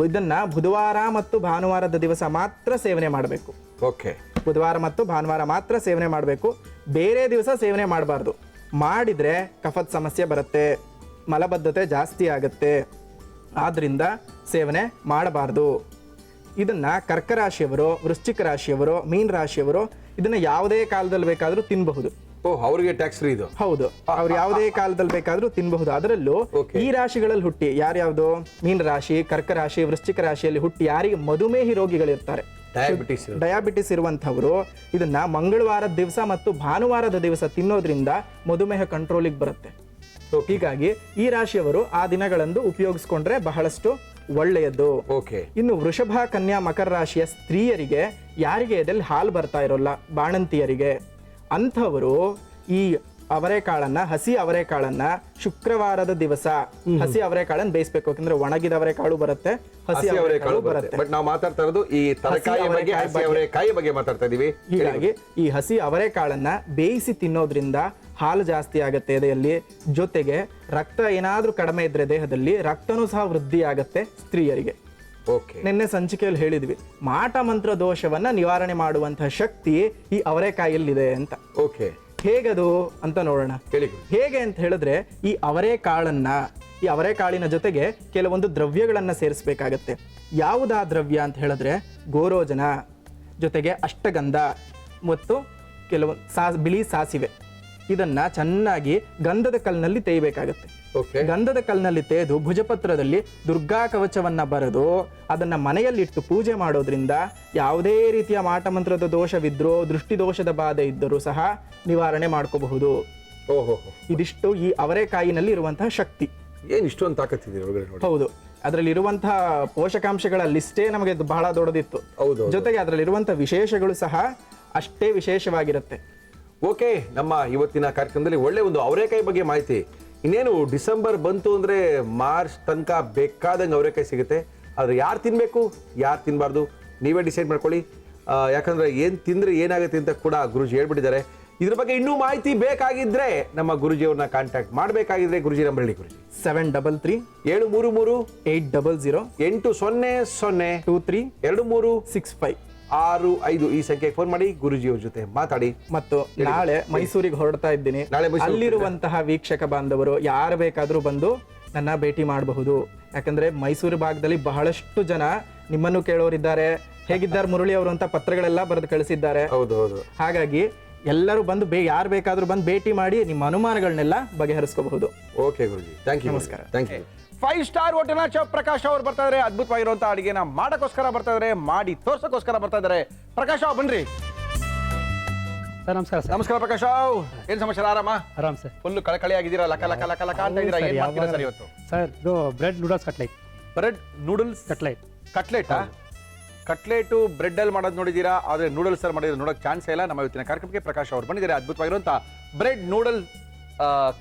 ಇದನ್ನ ಬುಧವಾರ ಮತ್ತು ಭಾನುವಾರದ ದಿವಸ ಮಾತ್ರ ಸೇವನೆ ಮಾಡಬೇಕು. ಓಕೆ. ಬುಧವಾರ ಮತ್ತು ಭಾನುವಾರ ಮಾತ್ರ ಸೇವನೆ ಮಾಡಬೇಕು, ಬೇರೆ ದಿವಸ ಸೇವನೆ ಮಾಡಬಾರ್ದು. ಮಾಡಿದ್ರೆ ಕಫದ ಸಮಸ್ಯೆ ಬರುತ್ತೆ, ಮಲಬದ್ಧತೆ ಜಾಸ್ತಿ ಆಗುತ್ತೆ, ಆದ್ರಿಂದ ಸೇವನೆ ಮಾಡಬಾರ್ದು. ಇದನ್ನ ಕರ್ಕ ರಾಶಿಯವರು, ವೃಶ್ಚಿಕ ರಾಶಿಯವರು, ಮೀನ ರಾಶಿಯವರು ಇದನ್ನ ಯಾವುದೇ ಕಾಲದಲ್ಲಿ ಬೇಕಾದರೂ ತಿನ್ನಬಹುದು. ಅವರಿಗೆ ಟ್ಯಾಕ್ಸ್ ಫ್ರೀ ಇದು. ಹೌದು, ಅವ್ರು ಯಾವುದೇ ಕಾಲದಲ್ಲಿ ಬೇಕಾದ್ರೂ ತಿನ್ನಬಹುದು. ಅದರಲ್ಲೂ ಈ ರಾಶಿಗಳಲ್ಲಿ ಹುಟ್ಟಿ ಯಾರ್ಯಾವ್ದು ಮೀನ ರಾಶಿ, ಕರ್ಕ ರಾಶಿ, ವೃಶ್ಚಿಕ ರಾಶಿಯಲ್ಲಿ ಹುಟ್ಟಿ ಯಾರಿಗೆ ಮಧುಮೇಹಿ ರೋಗಿಗಳಿರ್ತಾರೆ, ಡಯಾಬಿಟಿಸ್ ಇರುವಂತವರು ಇದನ್ನ ಮಂಗಳವಾರದ ದಿವಸ ಮತ್ತು ಭಾನುವಾರದ ದಿವಸ ತಿನ್ನೋದ್ರಿಂದ ಮಧುಮೇಹ ಕಂಟ್ರೋಲಿಗೆ ಬರುತ್ತೆ. ಹೀಗಾಗಿ ಈ ರಾಶಿಯವರು ಆ ದಿನಗಳಂದು ಉಪಯೋಗಿಸ್ಕೊಂಡ್ರೆ ಬಹಳಷ್ಟು ಒಳ್ಳೆಯದು. ಇನ್ನು ವೃಷಭ, ಕನ್ಯಾ, ಮಕರ ರಾಶಿಯ ಸ್ತ್ರೀಯರಿಗೆ ಯಾರಿಗೆ ಎದೆಲ್ಲಿ ಹಾಲು ಬರ್ತಾ ಇರೋಲ್ಲ, ಬಾಣಂತಿಯರಿಗೆ, ಅಂಥವರು ಈ ಅವರೆಕಾಳನ್ನ, ಹಸಿ ಅವರೆಕಾಳನ್ನ ಶುಕ್ರವಾರದ ದಿವಸ ಹಸಿ ಅವರೆಕಾಳನ್ನ ಬೇಯಿಸ್ಬೇಕು. ಯಾಕಂದ್ರೆ ಒಣಗಿದ ಅವರೆಕಾಳು ಬರುತ್ತೆ, ಹಸಿ ಅವರೆಕಾಳು ಬರುತ್ತೆ. ಬಟ್ ನಾವು ಮಾತಾಡ್ತಾ ಇರೋದು ಈ ತರಕಾರಿ ಬಗ್ಗೆ, ಹಸಿ ಅವರೆಕಾಯಿ ಬಗ್ಗೆ ಮಾತಾಡ್ತಾ ಇದೀವಿ. ಹೀಗಾಗಿ ಈ ಹಸಿ ಅವರೆಕಾಳನ್ನ ಬೇಯಿಸಿ ತಿನ್ನೋದ್ರಿಂದ ಹಾಲು ಜಾಸ್ತಿ ಆಗುತ್ತೆ ಎದೆಯಲ್ಲಿ. ಜೊತೆಗೆ ರಕ್ತ ಏನಾದ್ರೂ ಕಡಿಮೆ ಇದ್ರೆ ದೇಹದಲ್ಲಿ ರಕ್ತನೂ ಸಹ ವೃದ್ಧಿ ಆಗತ್ತೆ ಸ್ತ್ರೀಯರಿಗೆ. ನಿನ್ನೆ ಸಂಚಿಕೆಯಲ್ಲಿ ಹೇಳಿದ್ವಿ, ಮಾಟ ಮಂತ್ರ ದೋಷವನ್ನ ನಿವಾರಣೆ ಮಾಡುವಂತಹ ಶಕ್ತಿ ಈ ಅವರೆಕಾಯಲ್ಲಿದೆ ಅಂತ. ಹೇಗದು ಅಂತ ನೋಡೋಣ. ಹೇಗೆ ಅಂತ ಹೇಳಿದ್ರೆ, ಈ ಅವರೆಕಾಳಿನ ಜೊತೆಗೆ ಕೆಲವೊಂದು ದ್ರವ್ಯಗಳನ್ನ ಸೇರಿಸಬೇಕಾಗತ್ತೆ. ಯಾವುದಾ ದ್ರವ್ಯ ಅಂತ ಹೇಳಿದ್ರೆ ಗೋರೋಜನ, ಜೊತೆಗೆ ಅಷ್ಟಗಂಧ ಮತ್ತು ಕೆಲವೊಂದು ಬಿಳಿ ಸಾಸಿವೆ, ಇದನ್ನ ಚೆನ್ನಾಗಿ ಗಂಧದ ಕಲ್ಲಿನಲ್ಲಿ ತೇಯಬೇಕಾಗತ್ತೆ. ಗಂಧದ ಕಲ್ಲಿನಲ್ಲಿ ತೇದು ಭುಜಪತ್ರದಲ್ಲಿ ದುರ್ಗಾ ಕವಚವನ್ನ ಬರೆದು ಅದನ್ನ ಮನೆಯಲ್ಲಿಟ್ಟು ಪೂಜೆ ಮಾಡೋದ್ರಿಂದ ಯಾವುದೇ ರೀತಿಯ ಮಾಟಮಂತ್ರದ ದೋಷವಿದ್ರೂ, ದೃಷ್ಟಿ ದೋಷದ ಬಾಧೆ ಇದ್ದರೂ ಸಹ ನಿವಾರಣೆ ಮಾಡ್ಕೋಬಹುದು. ಇದಿಷ್ಟು ಈ ಅವರೆಕಾಯಿನಲ್ಲಿ ಇರುವಂತಹ ಶಕ್ತಿ. ಏನ್ ಇಷ್ಟೊಂದು ತಾಕತ್ತಿದೆ ಒಳಗಡೆ? ಹೌದು, ಅದರಲ್ಲಿ ಇರುವಂತಹ ಪೋಷಕಾಂಶಗಳ ಲಿಸ್ಟೇ ನಮಗೆ ಬಹಳ ದೊಡ್ಡದಿತ್ತು. ಜೊತೆಗೆ ಅದರಲ್ಲಿ ಇರುವಂತಹ ವಿಶೇಷಗಳು ಸಹ ಅಷ್ಟೇ ವಿಶೇಷವಾಗಿರುತ್ತೆ. ಓಕೆ, ನಮ್ಮ ಇವತ್ತಿನ ಕಾರ್ಯಕ್ರಮದಲ್ಲಿ ಒಳ್ಳೆ ಒಂದು ಅವರೆಕಾಯಿ ಬಗ್ಗೆ ಮಾಹಿತಿ. ಇನ್ನೇನು ಡಿಸೆಂಬರ್ ಬಂತು ಅಂದ್ರೆ ಮಾರ್ಚ್ ತನಕ ಬೇಕಾದಂಗೆ ಅವರೆಕಾಯಿ ಸಿಗುತ್ತೆ. ಆದ್ರೆ ಯಾರು ತಿನ್ಬೇಕು, ಯಾರು ತಿನ್ನಬಾರ್ದು ನೀವೇ ಡಿಸೈಡ್ ಮಾಡ್ಕೊಳ್ಳಿ. ಯಾಕಂದ್ರೆ ಏನ್ ತಿಂದ್ರೆ ಏನಾಗುತ್ತೆ ಅಂತ ಕೂಡ ಗುರುಜಿ ಹೇಳ್ಬಿಟ್ಟಿದ್ದಾರೆ. ಇದ್ರ ಬಗ್ಗೆ ಇನ್ನೂ ಮಾಹಿತಿ ಬೇಕಾಗಿದ್ರೆ ನಮ್ಮ ಗುರುಜಿಯವ್ರನ್ನ ಕಾಂಟ್ಯಾಕ್ಟ್ ಮಾಡಬೇಕಾಗಿದ್ರೆ ಗುರುಜಿ ನಂಬರ್ ಹೇಳಿ ಗುರುಜಿ. 73373380232365 ಈ ಸಂಖ್ಯೆಗೆ ಫೋನ್ ಮಾಡಿ ಗುರುಜಿಯವ್ರ ಜೊತೆ ಮಾತಾಡಿ. ಮತ್ತು ನಾಳೆ ಮೈಸೂರಿಗೆ ಹೊರಡ್ತಾ ಇದ್ದೀನಿ. ಅಲ್ಲಿರುವಂತಹ ವೀಕ್ಷಕ ಬಾಂಧವರು ಯಾರು ಬೇಕಾದ್ರೂ ಬಂದು ನನ್ನ ಭೇಟಿ ಮಾಡಬಹುದು. ಯಾಕಂದ್ರೆ ಮೈಸೂರು ಭಾಗದಲ್ಲಿ ಬಹಳಷ್ಟು ಜನ ನಿಮ್ಮನ್ನು ಕೇಳೋರಿದ್ದಾರೆ, ಹೇಗಿದ್ದಾರೆ ಮುರಳಿ ಅವರು ಅಂತ ಪತ್ರಗಳೆಲ್ಲ ಬರೆದು ಕಳಿಸಿದ್ದಾರೆ. ಹಾಗಾಗಿ ಎಲ್ಲರೂ ಬಂದು ಯಾರು ಬೇಕಾದ್ರೂ ಬಂದು ಭೇಟಿ ಮಾಡಿ ನಿಮ್ಮ ಅನುಮಾನಗಳನ್ನೆಲ್ಲ ಬಗೆಹರಿಸ್ಕೋಬಹುದು. Okay guruji, thank you. ನಮಸ್ಕಾರ. Thank you. 5 ಸ್ಟಾರ್ ಹೋಟೆಲ್ನ ಚೆಫ್ ಪ್ರಕಾಶ್ ಅವರು ಬರ್ತಾ ಇದ್ದಾರೆ. ಅದ್ಭುತವಾಗಿರುವಂತಹ ಅಡಿಗೆನ ಮಾಡಕ್ಕೋಸ್ಕರ ಬರ್ತಾ ಇದ್ದಾರೆ, ಮಾಡಿ ತೋರ್ಸಕ್ಕೋಸ್ಕರ ಬರ್ತಾ ಇದ್ದಾರೆ. ಪ್ರಕಾಶ್ ಬನ್ರಿ ಸರ್. ನಮಸ್ಕಾರ ಸರ್. ನಮಸ್ಕಾರ ಪ್ರಕಾಶ್. ಏನ್ ಸಮಾಚಾರ? ಆರಾಮ್ ಸರ್. ಫುಲ್ ಕಳಕಳಿ ಆಗಿದ್ದೀರಾ, ಲಕ ಲಕ ಲಕ ಲಕ ಅಂತ ಇದ್ದೀರಾ. ಏನ್ ಮಾಡ್ತೀರಾ ಸರ್ ಇವತ್ತು? ಸರ್, ಇದು bread noodles cutlet. Bread noodles ಕಟ್ಲೆಟಾ? ಕಟ್ಲೆಟು ಬ್ರೆಡ್ ಅಲ್ಲಿ ಮಾಡೋದು ನೋಡಿದ್ದೀರಾ, ಆದ್ರೆ ನೂಡಲ್ಸ್ ಅಲ್ಲಿ ಮಾಡಿದ್ರೆ ನೋಡಕ್ ಚಾನ್ಸ್ ಇಲ್ಲ. ನಮ್ಮ ಇವತ್ತಿನ ಕಾರ್ಯಕ್ರಮಕ್ಕೆ ಪ್ರಕಾಶ್ ಅವರು ಬಂದಿದ್ದಾರೆ. ಅದ್ಭುತವಾಗಿರುವಂತಹ ಬ್ರೆಡ್ ನೂಡಲ್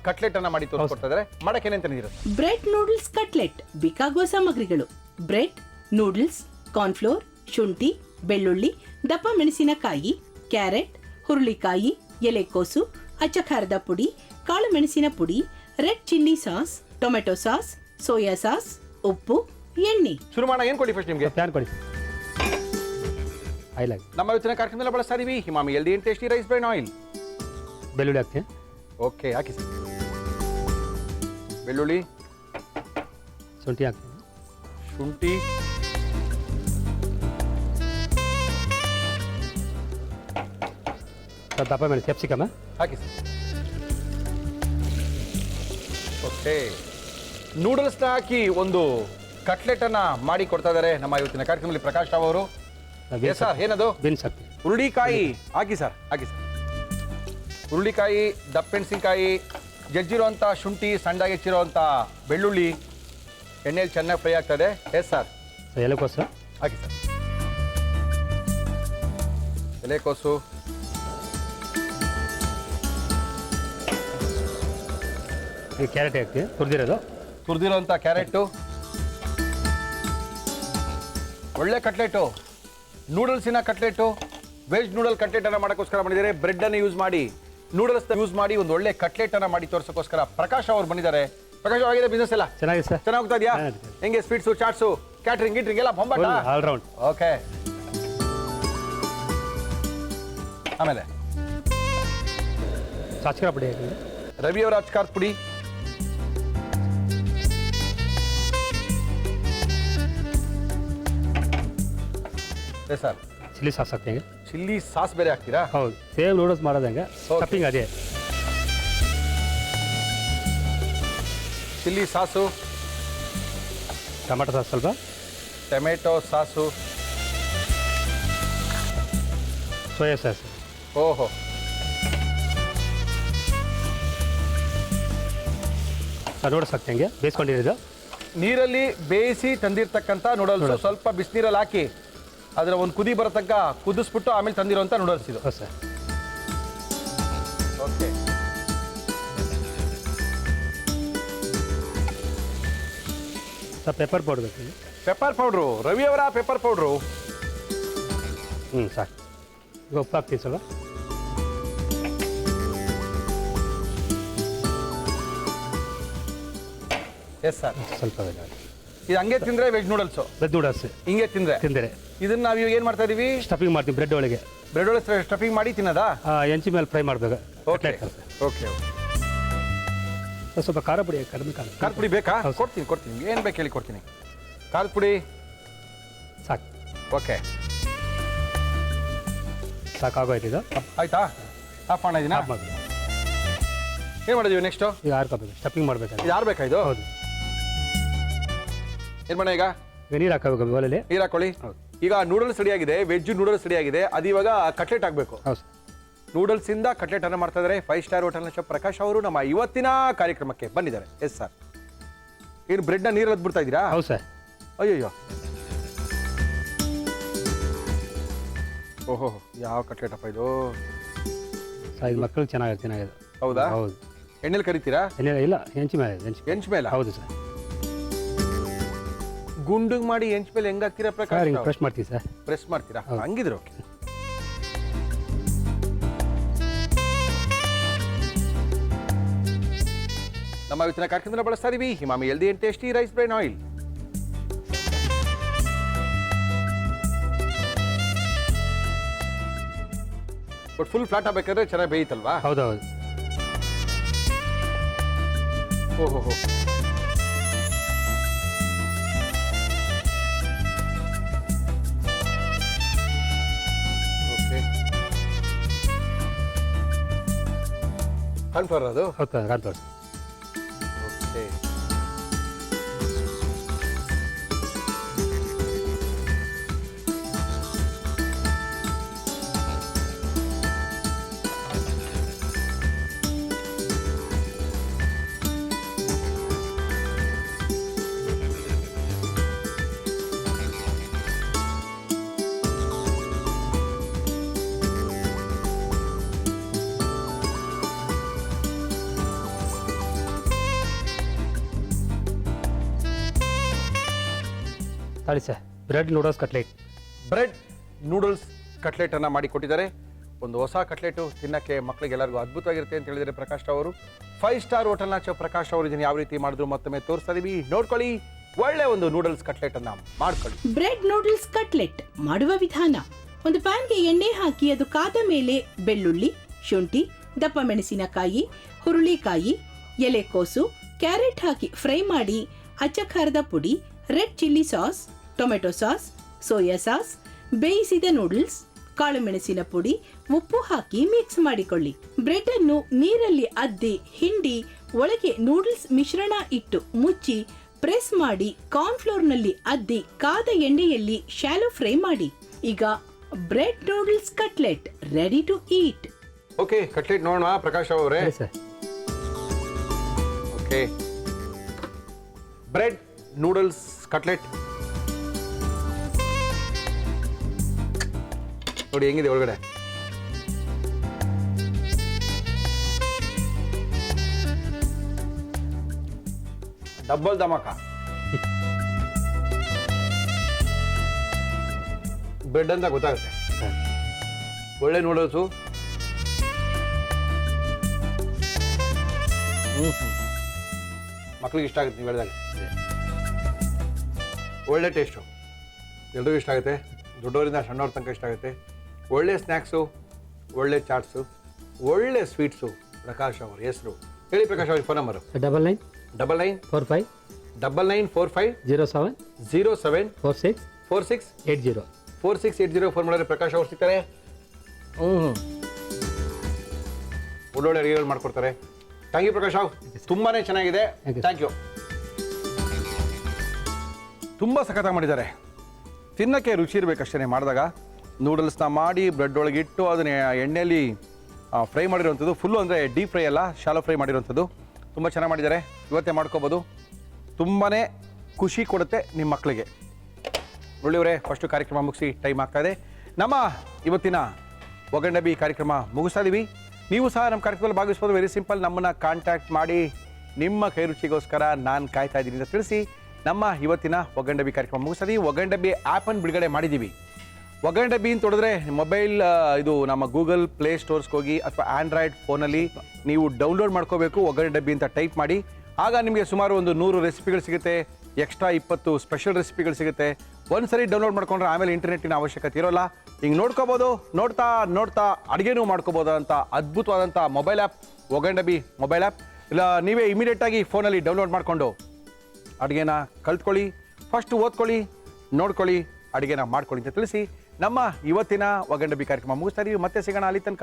ಕಟ್ಲೆಟ್ ಅನ್ನ ಮಾಡಿ ತೋರಿಸ್ಕೊಡ್ತಾ ಇದ್ದಾರೆ. ಮಾಡಕ್ಕೆ ಏನೇನು ತಂದಿದ್ದೀರಾ? ಬ್ರೆಡ್ ನೂಡಲ್ಸ್ ಕಟ್ಲೆಟ್ ಬೇಕಾಗುವ ಸಾಮಗ್ರಿಗಳು: ಬ್ರೆಡ್, ನೂಡಲ್ಸ್, ಕಾರ್ನ್ಫ್ಲೋರ್, ಶುಂಠಿ, ಬೆಳ್ಳುಳ್ಳಿ, ದಪ್ಪ ಮೆಣಸಿನಕಾಯಿ, ಕ್ಯಾರೆಟ್, ಹುರುಳಿಕಾಯಿ, ಎಲೆಕೋಸು, ಅಚ್ಚ ಖಾರದ ಪುಡಿ, ಕಾಳು ಮೆಣಸಿನ ಪುಡಿ, red chilli sauce, tomato sauce, soya sauce, ಉಪ್ಪು, ಎಣ್ಣೆ. ಶುರು ಮಾಡೋಣ. ಏನ್ ಕೊಡಿ ಫಸ್ಟ್ ನಿಮಗೆ? ಪ್ಯಾನ್ ಕೊಡಿ. ನಮ್ಮ ಇವತ್ತಿನ ಕಾರ್ಯಕ್ರಮದಲ್ಲಿ ಬಳಸ್ತಾ ಇದೀವಿ Emami healthy and tasty rice bran oil. ಬೆಳ್ಳುಳ್ಳಿ ಹಾಕ್ತೀನಿ. ಓಕೆ, ಹಾಕಿ ಸರ್. ಬೆಳ್ಳುಳ್ಳಿ, ಶುಂಠಿ ಹಾಕ್ತೀನಿ. ಶುಂಠಿ, ದಪ್ಪ ಮೆಣಸು, ಕ್ಯಾಪ್ಸಿಕಮ್ ಹಾಕಿ ಸರ್. ಓಕೆ, ನೂಡಲ್ಸ್ನ ಹಾಕಿ ಒಂದು ಕಟ್ಲೆಟ್ ಅನ್ನ ಮಾಡಿ ಕೊಡ್ತಾ ಇದ್ದಾರೆ ನಮ್ಮ ಇವತ್ತಿನ ಕಾರ್ಯಕ್ರಮದಲ್ಲಿ ಪ್ರಕಾಶ್ ರಾವ್ ಅವರು. ಸರ್, ಏನದು? ಬೀನ್ಸ್ ಹಾಕ್ತೀನಿ. ಹುರುಳಿಕಾಯಿ ಹಾಕಿ ಸರ್. ಹುರುಳಿಕಾಯಿ, ದಪ್ಪಮೆಣಸಿನಕಾಯಿ, ಜಜ್ಜಿರುವಂಥ ಶುಂಠಿ, ಸಣ್ಣದಾಗಿ ಹೆಚ್ಚಿರುವಂಥ ಬೆಳ್ಳುಳ್ಳಿ ಎಣ್ಣೆಯಲ್ಲಿ ಚೆನ್ನಾಗಿ ಫ್ರೈ ಆಗ್ತದೆ. Yes sir. ಎಲೆಕೋಸು ಹಾಕಿ ಸರ್. ಎಲೆಕೋಸು, ಈ ಕ್ಯಾರೆಟ್ ಹಾಕ್ತೀವಿ ತುರಿದಿರೋದು. ತುರಿದಿರೋಂಥ ಕ್ಯಾರೆಟು, ಒಳ್ಳೆ ಕಟ್ಲೆಟು, ನೂಡಲ್ಸಿನ ಕಟ್ಲೆಟು, ವೆಜ್ ನೂಡಲ್ ಕಟ್ಲೆಟನ್ನು ಮಾಡೋಕ್ಕೋಸ್ಕರ ಮಾಡಿದ್ದಾರೆ. ಬ್ರೆಡ್ಡನ್ನು ಯೂಸ್ ಮಾಡಿ, ನೂಡಲ್ಸ್ ಯೂಸ್ ಮಾಡಿ ಒಂದು ಒಳ್ಳೆ ಕಟ್ಲೆಟನ್ನು ಮಾಡಿ ತೋರಿಸೋಕ್ಕೋಸ್ಕರ ಪ್ರಕಾಶ್ ಅವರು ಬಂದಿದ್ದಾರೆ. ಪ್ರಕಾಶ್ ಆಗಿದೆ ಬಿಸ್ನೆಸ್ ಎಲ್ಲ ಚೆನ್ನಾಗಿದೆ ಸರ್. ಚೆನ್ನಾಗಿ ಹೋಗ್ತಾ ಇದೆಯಾ? ಹೆಂಗೆ ಸ್ವೀಟ್ಸು, ಚಾಟ್ಸು, ಕ್ಯಾಟ್ರಿಂಗ್ ಗಿಟ್ರಿಂಗ್ ಎಲ್ಲ ಬೊಂಬಾಟ? ಆಲ್ರೌಂಡ್. ಓಕೆ. ಆಮೇಲೆ ಸಾಚಿಕರ ಪುಡಿ ಹಾಕಿದ್ವಿ. ರವಿಯವರ ಅಚ್ಕಾರ್ ಪುಡಿ, ಸರ್ ಚಿಲ್ಲಿ ಸಾಸ್ ಹಾಕ್ತೀವಿ. ಚಿಲ್ಲಿ ಸಾಸ್ ಬೇರೆ ಹಾಕ್ತೀರಾ? ಹೌದು, ಸೇಮ್ ನೂಡಲ್ಸ್ ಮಾಡೋದಂಗೆ ಸ್ಟಫಿಂಗ್ ಅದೇ. ಚಿಲ್ಲಿ ಸಾಸು, ಟೊಮೆಟೊ ಸಾಸ್ ಸ್ವಲ್ಪ, ಟೊಮೆಟೊ ಸಾಸು, ಸೋಯಾ ಸಾಸ್, ಓಹೋ, ನೂಡಲ್ಸ್ ಹಾಕ್ತಂಗೆ ಬೇಯಿಸ್ಕೊಂಡಿರೋದು. ನೀರಲ್ಲಿ ಬೇಯಿಸಿ ತಂದಿರ್ತಕ್ಕಂಥ ನೂಡಲ್ಸ್ ಸ್ವಲ್ಪ ಬಿಸಿನೀರಲ್ಲಿ ಹಾಕಿ ಅದರ ಒಂದು ಕುದಿ ಬರೋ ತನಕ ಕುದಿಸ್ಬಿಟ್ಟು ಆಮೇಲೆ ತಂದಿರೋಂಥ ನೂಡಲ್ಸ್ ಇದು. ಹೌದು ಸರ್. ಓಕೆ. ಸ್ವಲ್ಪ ಪೆಪ್ಪರ್ ಪೌಡರ್ ಬೇಕು. ಪೆಪ್ಪರ್ ಪೌಡ್ರು, ರವಿಯವರ ಪೆಪ್ಪರ್ ಪೌಡ್ರು. ಸಾಕು. ಈಗ ಉಪ್ಪು ಹಾಕ್ತೀವಿ ಸ್ವಲ್ಪ. Yes sir. ಸ್ವಲ್ಪ ಇದು ಹಂಗೆ ತಿಂದರೆ ವೆಜ್ ನೂಡಲ್ಸು, ವೆಜ್ ನೂಡಲ್ಸ್ ಹಿಂಗೆ ತಿಂದರೆ ತಿಂದರೆ ಇದನ್ನ ನಾವು ಇವಾಗ ಏನು ಮಾಡ್ತಾ ಇದೀವಿ? ಸ್ಟಫಿಂಗ್ ಮಾಡ್ತೀವಿ ಬ್ರೆಡ್ ಒಳಗೆ. ಬ್ರೆಡ್ ಒಳಗೆ ಸ್ಟಫಿಂಗ್ ಮಾಡಿ ತಿನ್ನೋದಾ? ಹೆಂಚಿ ಮೇಲೆ ಫ್ರೈ ಮಾಡಬೇಕು. Okay okay. ಸ್ವಲ್ಪ ಖಾರ ಪುಡಿ ಕಡಿಮೆ ಖಾರದ ಪುಡಿ ಬೇಕಾ? ಹೌದು. ಕೊಡ್ತೀನಿ ಏನು ಬೇಕು ಹೇಳಿ ಕೊಡ್ತೀನಿ. ಖಾರದ ಪುಡಿ ಸಾಕು. ಓಕೆ, ಸಾಕಾಗೋಯ್ತು ಇದು. ಆಯ್ತಾ? ಆಫ್ ಮಾಡಿದ್ದೀನಾ? ಆಫ್ ಮಾಡಿ. ಏನು ಮಾಡಿದೀವಿ ನೆಕ್ಸ್ಟು? ಈಗ ಹಾರ್ಕೋಬೇಕು, ಸ್ಟಫಿಂಗ್ ಮಾಡಬೇಕಾದ್ರೆ. ಇದು ಯಾರು ಬೇಕಾ ಇದು? ಹೌದು. ಏನು ಮಾಡೋಣ ಈಗ? ಈಗ ನೀರು ಹಾಕೋಬೇಕು ಬೋಲಲ್ಲಿ. ನೀರು ಹಾಕೊಳ್ಳಿ. ಈಗ ನೂಡಲ್ಸ್ ರೆಡಿ ಆಗಿದೆ, ವೆಜ್ ನೂಡಲ್ಸ್ ರೆಡಿ ಆಗಿದೆ. ಅದು ಇವಾಗ ಕಟ್ಲೆಟ್ ಆಗಬೇಕು. ಹೌದು. ನೂಡಲ್ಸಿಂದ ಕಟ್ಲೆಟ್ ಅನ್ನು ಮಾಡ್ತಾ ಇದ್ದಾರೆ 5 ಸ್ಟಾರ್ ಹೋಟೆಲ್ನ ಶೆಫ್ ಪ್ರಕಾಶ್ ಅವರು ನಮ್ಮ ಇವತ್ತಿನ ಕಾರ್ಯಕ್ರಮಕ್ಕೆ ಬಂದಿದ್ದಾರೆ. Yes sir. ಏನು ಬ್ರೆಡ್ನ ನೀರಲ್ಲಿ ಹದ್ಬಿಡ್ತಾ ಇದ್ದೀರಾ? ಹೌದು ಸರ್. ಅಯ್ಯಯ್ಯೋ, ಓಹೋ, ಯಾವ ಕಟ್ಲೆಟ್ ಅಪ್ಪ ಇದು? ಸರ್ ಇದು ಮಕ್ಕಳು ಚೆನ್ನಾಗಿದೆ. ಹೌದಾ? ಹೌದು. ಎಣ್ಣೆಲಿ ಕರಿತೀರಾ? ಇಲ್ಲ ಹೆಂಚಿ ಮೇಲೆ. ಹೆಂಚ್ ಮೇಲೆ? ಹೌದು ಸರ್. ಗುಂಡಿಗೆ ಮಾಡಿ ಹೆಂಚ್ ಮೇಲೆ ಹೆಂಗ್ ಹಾಕ್ತೀರಾ ಪ್ರಕಾಶ್? ಹಿಂಗೆ ಫ್ರೆಶ್ ಮಾಡ್ತೀವಿ ಸರ್. ಪ್ರೆಸ್ ಮಾಡ್ತೀರಾ? ಹಂಗಿದ್ರೆ ಓಕೆ. ನಮ್ಮ ಇವತ್ತಿನ ಕಾರ್ಯಕ್ರಮದಲ್ಲಿ ಬಳಸ್ತಾ ಇದೀವಿ Emami healthy and tasty rice bran oil. But full flat ಆಗಬೇಕಾದ್ರೆ ಚೆನ್ನಾಗಿ ಬೇಯುತ್ತಲ್ವಾ? ಹೌದೌದು. ಓಹೋ, ಓಕೆ. ಕನ್ಫರ್ಮ್ ಅದು? ಹೌದು ಕಾಣ್ತೋಳಿ. ಓಕೆ. ತಾಳಿ sir, bread noodles cutlet. Bread noodles cutlet ಅನ್ನ ಮಾಡಿ ಕೊಟ್ಟಿದ್ದಾರೆ. ಒಂದು ಹೊಸ ಕಟ್ಲೆಟು ತಿನ್ನಕ್ಕೆ ಮಕ್ಕಳಿಗೆಲ್ಲರಿಗೂ ಅದ್ಭುತವಾಗಿರುತ್ತೆ ಅಂತ ಹೇಳಿದರೆ ಪ್ರಕಾಶ್ ಅವರು. 5 ಸ್ಟಾರ್ ಹೋಟೆಲ್ನ ಶೆಫ್ ಪ್ರಕಾಶ್ ಅವರು ಇದನ್ನು ಯಾವ ರೀತಿ ಮಾಡಿದ್ರು ಮತ್ತೊಮ್ಮೆ ತೋರಿಸ್ತಾ ಇದೀವಿ, ನೋಡ್ಕೊಳ್ಳಿ. ಒಳ್ಳೆ ಒಂದು ನೂಡಲ್ಸ್ ಕಟ್ಲೆಟ್ ಅನ್ನ ಮಾಡ್ಕೊಳ್ಳಿ. ಬ್ರೆಡ್ ನೂಡಲ್ಸ್ ಕಟ್ಲೆಟ್ ಮಾಡುವ ವಿಧಾನ: ಒಂದು ಪ್ಯಾನ್ಗೆ ಎಣ್ಣೆ ಹಾಕಿ ಅದು ಕಾದ ಮೇಲೆ ಬೆಳ್ಳುಳ್ಳಿ, ಶುಂಠಿ, ದಪ್ಪ ಮೆಣಸಿನಕಾಯಿ, ಹುರುಳಿಕಾಯಿ, ಎಲೆಕೋಸು, ಕ್ಯಾರೆಟ್ ಹಾಕಿ ಫ್ರೈ ಮಾಡಿ ಅಚ್ಚ ಖಾರದ ಪುಡಿ, red chilli sauce, tomato sauce, soya sauce, ಬೇಯಿಸಿದ ನೂಡಲ್ಸ್, ಕಾಳು ಮೆಣಸಿನ ಪುಡಿ, ಉಪ್ಪು ಹಾಕಿ ಮಿಕ್ಸ್ ಮಾಡಿಕೊಳ್ಳಿ. ಬ್ರೆಡ್ ಅನ್ನು ನೀರಲ್ಲಿ ಅದ್ದಿ ಹಿಂಡಿ ಒಳಗೆ ನೂಡಲ್ಸ್ ಮಿಶ್ರಣ ಇಟ್ಟು ಮುಚ್ಚಿ ಪ್ರೆಸ್ ಮಾಡಿ ಕಾರ್ನ್ಫ್ಲೋರ್ ನಲ್ಲಿ ಅದ್ದಿ ಕಾದ ಎಣ್ಣೆಯಲ್ಲಿ ಶಾಲೋ ಫ್ರೈ ಮಾಡಿ. ಈಗ bread noodles cutlet ready to eat. Okay, cutlet ನೋಡೋಣ ಪ್ರಕಾಶ್ ಅವರೇ. Sir. Okay, bread noodles cutlet ನೋಡಿ ಹೆಂಗಿದೆ ಒಳಗಡೆ. ಡಬಲ್ ಧಮಾಕ. ಬ್ರೆಡ್ ಅಂತ ಗೊತ್ತಾಗುತ್ತೆ. ಒಳ್ಳೆ ನೂಡಲ್ಸು. ಮಕ್ಳಿಗೆ ಇಷ್ಟ ಆಗುತ್ತೆ ನೀವು ಹೇಳಿದಾಗ. ಒಳ್ಳೆ ಟೇಸ್ಟು, ಎಲ್ರಿಗೂ ಇಷ್ಟ ಆಗುತ್ತೆ. ದೊಡ್ಡವರಿಂದ ಸಣ್ಣವ್ರ ತನಕ ಇಷ್ಟ ಆಗುತ್ತೆ. ಒಳ್ಳೆ ಸ್ನ್ಯಾಕ್ಸು, ಒಳ್ಳೆ ಚಾಟ್ಸು, ಒಳ್ಳೆ ಸ್ವೀಟ್ಸು. ಪ್ರಕಾಶ್ ಅವ್ರ ಹೆಸರು ಹೇಳಿ. ಪ್ರಕಾಶ್ ಅವ್ರಿಗೆ ಫೋನ್ ನಂಬರು 9945 9945 07 07 46 46 80. 4680 ಫೋನ್ ಮಾಡಿದ್ರೆ ಪ್ರಕಾಶ್ ಅವ್ರು ಸಿಗ್ತಾರೆ. ಒಳ್ಳೊಳ್ಳೆ ಅಡುಗೆಗಳು ಮಾಡ್ಕೊಡ್ತಾರೆ. ಥ್ಯಾಂಕ್ ಯು ಪ್ರಕಾಶ್ ಅವ್ರು, ತುಂಬಾ ಚೆನ್ನಾಗಿದೆ. Thank you. ತುಂಬ ಸಖತ್ತಾಗಿ ಮಾಡಿದ್ದಾರೆ. ತಿನ್ನಕ್ಕೆ ರುಚಿ ಇರಬೇಕಷ್ಟೇ. ಮಾಡಿದಾಗ ನೂಡಲ್ಸ್ನ ಮಾಡಿ ಬ್ರೆಡ್ ಒಳಗೆ ಇಟ್ಟು ಅದನ್ನ ಎಣ್ಣೆಯಲ್ಲಿ ಫ್ರೈ ಮಾಡಿರೋವಂಥದ್ದು. ಫುಲ್ಲು ಅಂದರೆ ಡೀಪ್ ಫ್ರೈ ಅಲ್ಲ, ಶಾಲೋ ಫ್ರೈ ಮಾಡಿರೋವಂಥದ್ದು. ತುಂಬ ಚೆನ್ನಾಗಿ ಮಾಡಿದ್ದಾರೆ. ಇವತ್ತೇ ಮಾಡ್ಕೋಬೋದು. ತುಂಬಾ ಖುಷಿ ಕೊಡುತ್ತೆ ನಿಮ್ಮ ಮಕ್ಕಳಿಗೆ. ಮುರಳಿಯವರೇ, ಫಸ್ಟು ಕಾರ್ಯಕ್ರಮ ಮುಗಿಸಿ ಟೈಮ್ ಆಗ್ತಾಯಿದೆ. ನಮ್ಮ ಇವತ್ತಿನ ಒಗಂಡಬಿ ಕಾರ್ಯಕ್ರಮ ಮುಗಿಸ್ತಾ ಇದ್ದೀವಿ. ನೀವು ಸಹ ನಮ್ಮ ಕಾರ್ಯಕ್ರಮದಲ್ಲಿ ಭಾಗವಹಿಸ್ಬೋದು. ವೆರಿ ಸಿಂಪಲ್, ನಮ್ಮನ್ನು ಕಾಂಟ್ಯಾಕ್ಟ್ ಮಾಡಿ ನಿಮ್ಮ ಕೈ ರುಚಿಗೋಸ್ಕರ ನಾನು ಕಾಯ್ತಾ ಇದ್ದೀನಿ ಅಂತ ತಿಳಿಸಿ ನಮ್ಮ ಇವತ್ತಿನ ಒಗಂಡಬಿ ಕಾರ್ಯಕ್ರಮ ಮುಗಿಸ್ತಾ ಇದ್ದೀವಿ. ಒಗಂಡಬಿ ಆ್ಯಪನ್ನು ಬಿಡುಗಡೆ ಮಾಡಿದ್ದೀವಿ. ಒಗಂಡಬಿ ಅಂತ ಹೊಡೆದ್ರೆ ಮೊಬೈಲ್ ಇದು ನಮ್ಮ ಗೂಗಲ್ ಪ್ಲೇ ಸ್ಟೋರ್ಸ್ಗೆ ಹೋಗಿ ಅಥವಾ ಆಂಡ್ರಾಯ್ಡ್ ಫೋನಲ್ಲಿ ನೀವು ಡೌನ್ಲೋಡ್ ಮಾಡ್ಕೋಬೇಕು. ಒಗಂಡಬಿ ಅಂತ ಟೈಪ್ ಮಾಡಿ. ಆಗ ನಿಮಗೆ ಸುಮಾರು ಒಂದು 100 ರೆಸಿಪಿಗಳು ಸಿಗುತ್ತೆ. ಎಕ್ಸ್ಟ್ರಾ 20 ಸ್ಪೆಷಲ್ ರೆಸಿಪಿಗಳು ಸಿಗುತ್ತೆ. ಒಂದ್ಸರಿ ಡೌನ್ಲೋಡ್ ಮಾಡ್ಕೊಂಡ್ರೆ ಆಮೇಲೆ ಇಂಟರ್ನೆಟ್ಟಿನ ಅವಶ್ಯಕತೆ ಇರೋಲ್ಲ. ಹಿಂಗೆ ನೋಡ್ಕೋಬೋದು. ನೋಡ್ತಾ ನೋಡ್ತಾ ಅಡುಗೆನೂ ಮಾಡ್ಕೋಬೋದು ಅಂತ ಅದ್ಭುತವಾದಂಥ ಮೊಬೈಲ್ ಆ್ಯಪ್ ಒಗಂಡಬಿ ಮೊಬೈಲ್ ಆ್ಯಪ್. ಇಲ್ಲ ನೀವೇ ಇಮಿಡಿಯೇಟಾಗಿ ಫೋನಲ್ಲಿ ಡೌನ್ಲೋಡ್ ಮಾಡಿಕೊಂಡು ಅಡುಗೆನ ಕಲ್ತ್ಕೊಳ್ಳಿ. ಫಸ್ಟ್ ಓದ್ಕೊಳ್ಳಿ, ನೋಡ್ಕೊಳ್ಳಿ, ಅಡುಗೆನ ಮಾಡ್ಕೊಳ್ಳಿ ಅಂತ ತಿಳಿಸಿ ನಮ್ಮ ಇವತ್ತಿನ ಒಗಂಡಬಿ ಕಾರ್ಯಕ್ರಮ ಮುಗಿಸ್ತಾ ಇದೀವಿ. ಮತ್ತೆ ಸಿಗೋಣ. ಅಲ್ಲಿ ತನಕ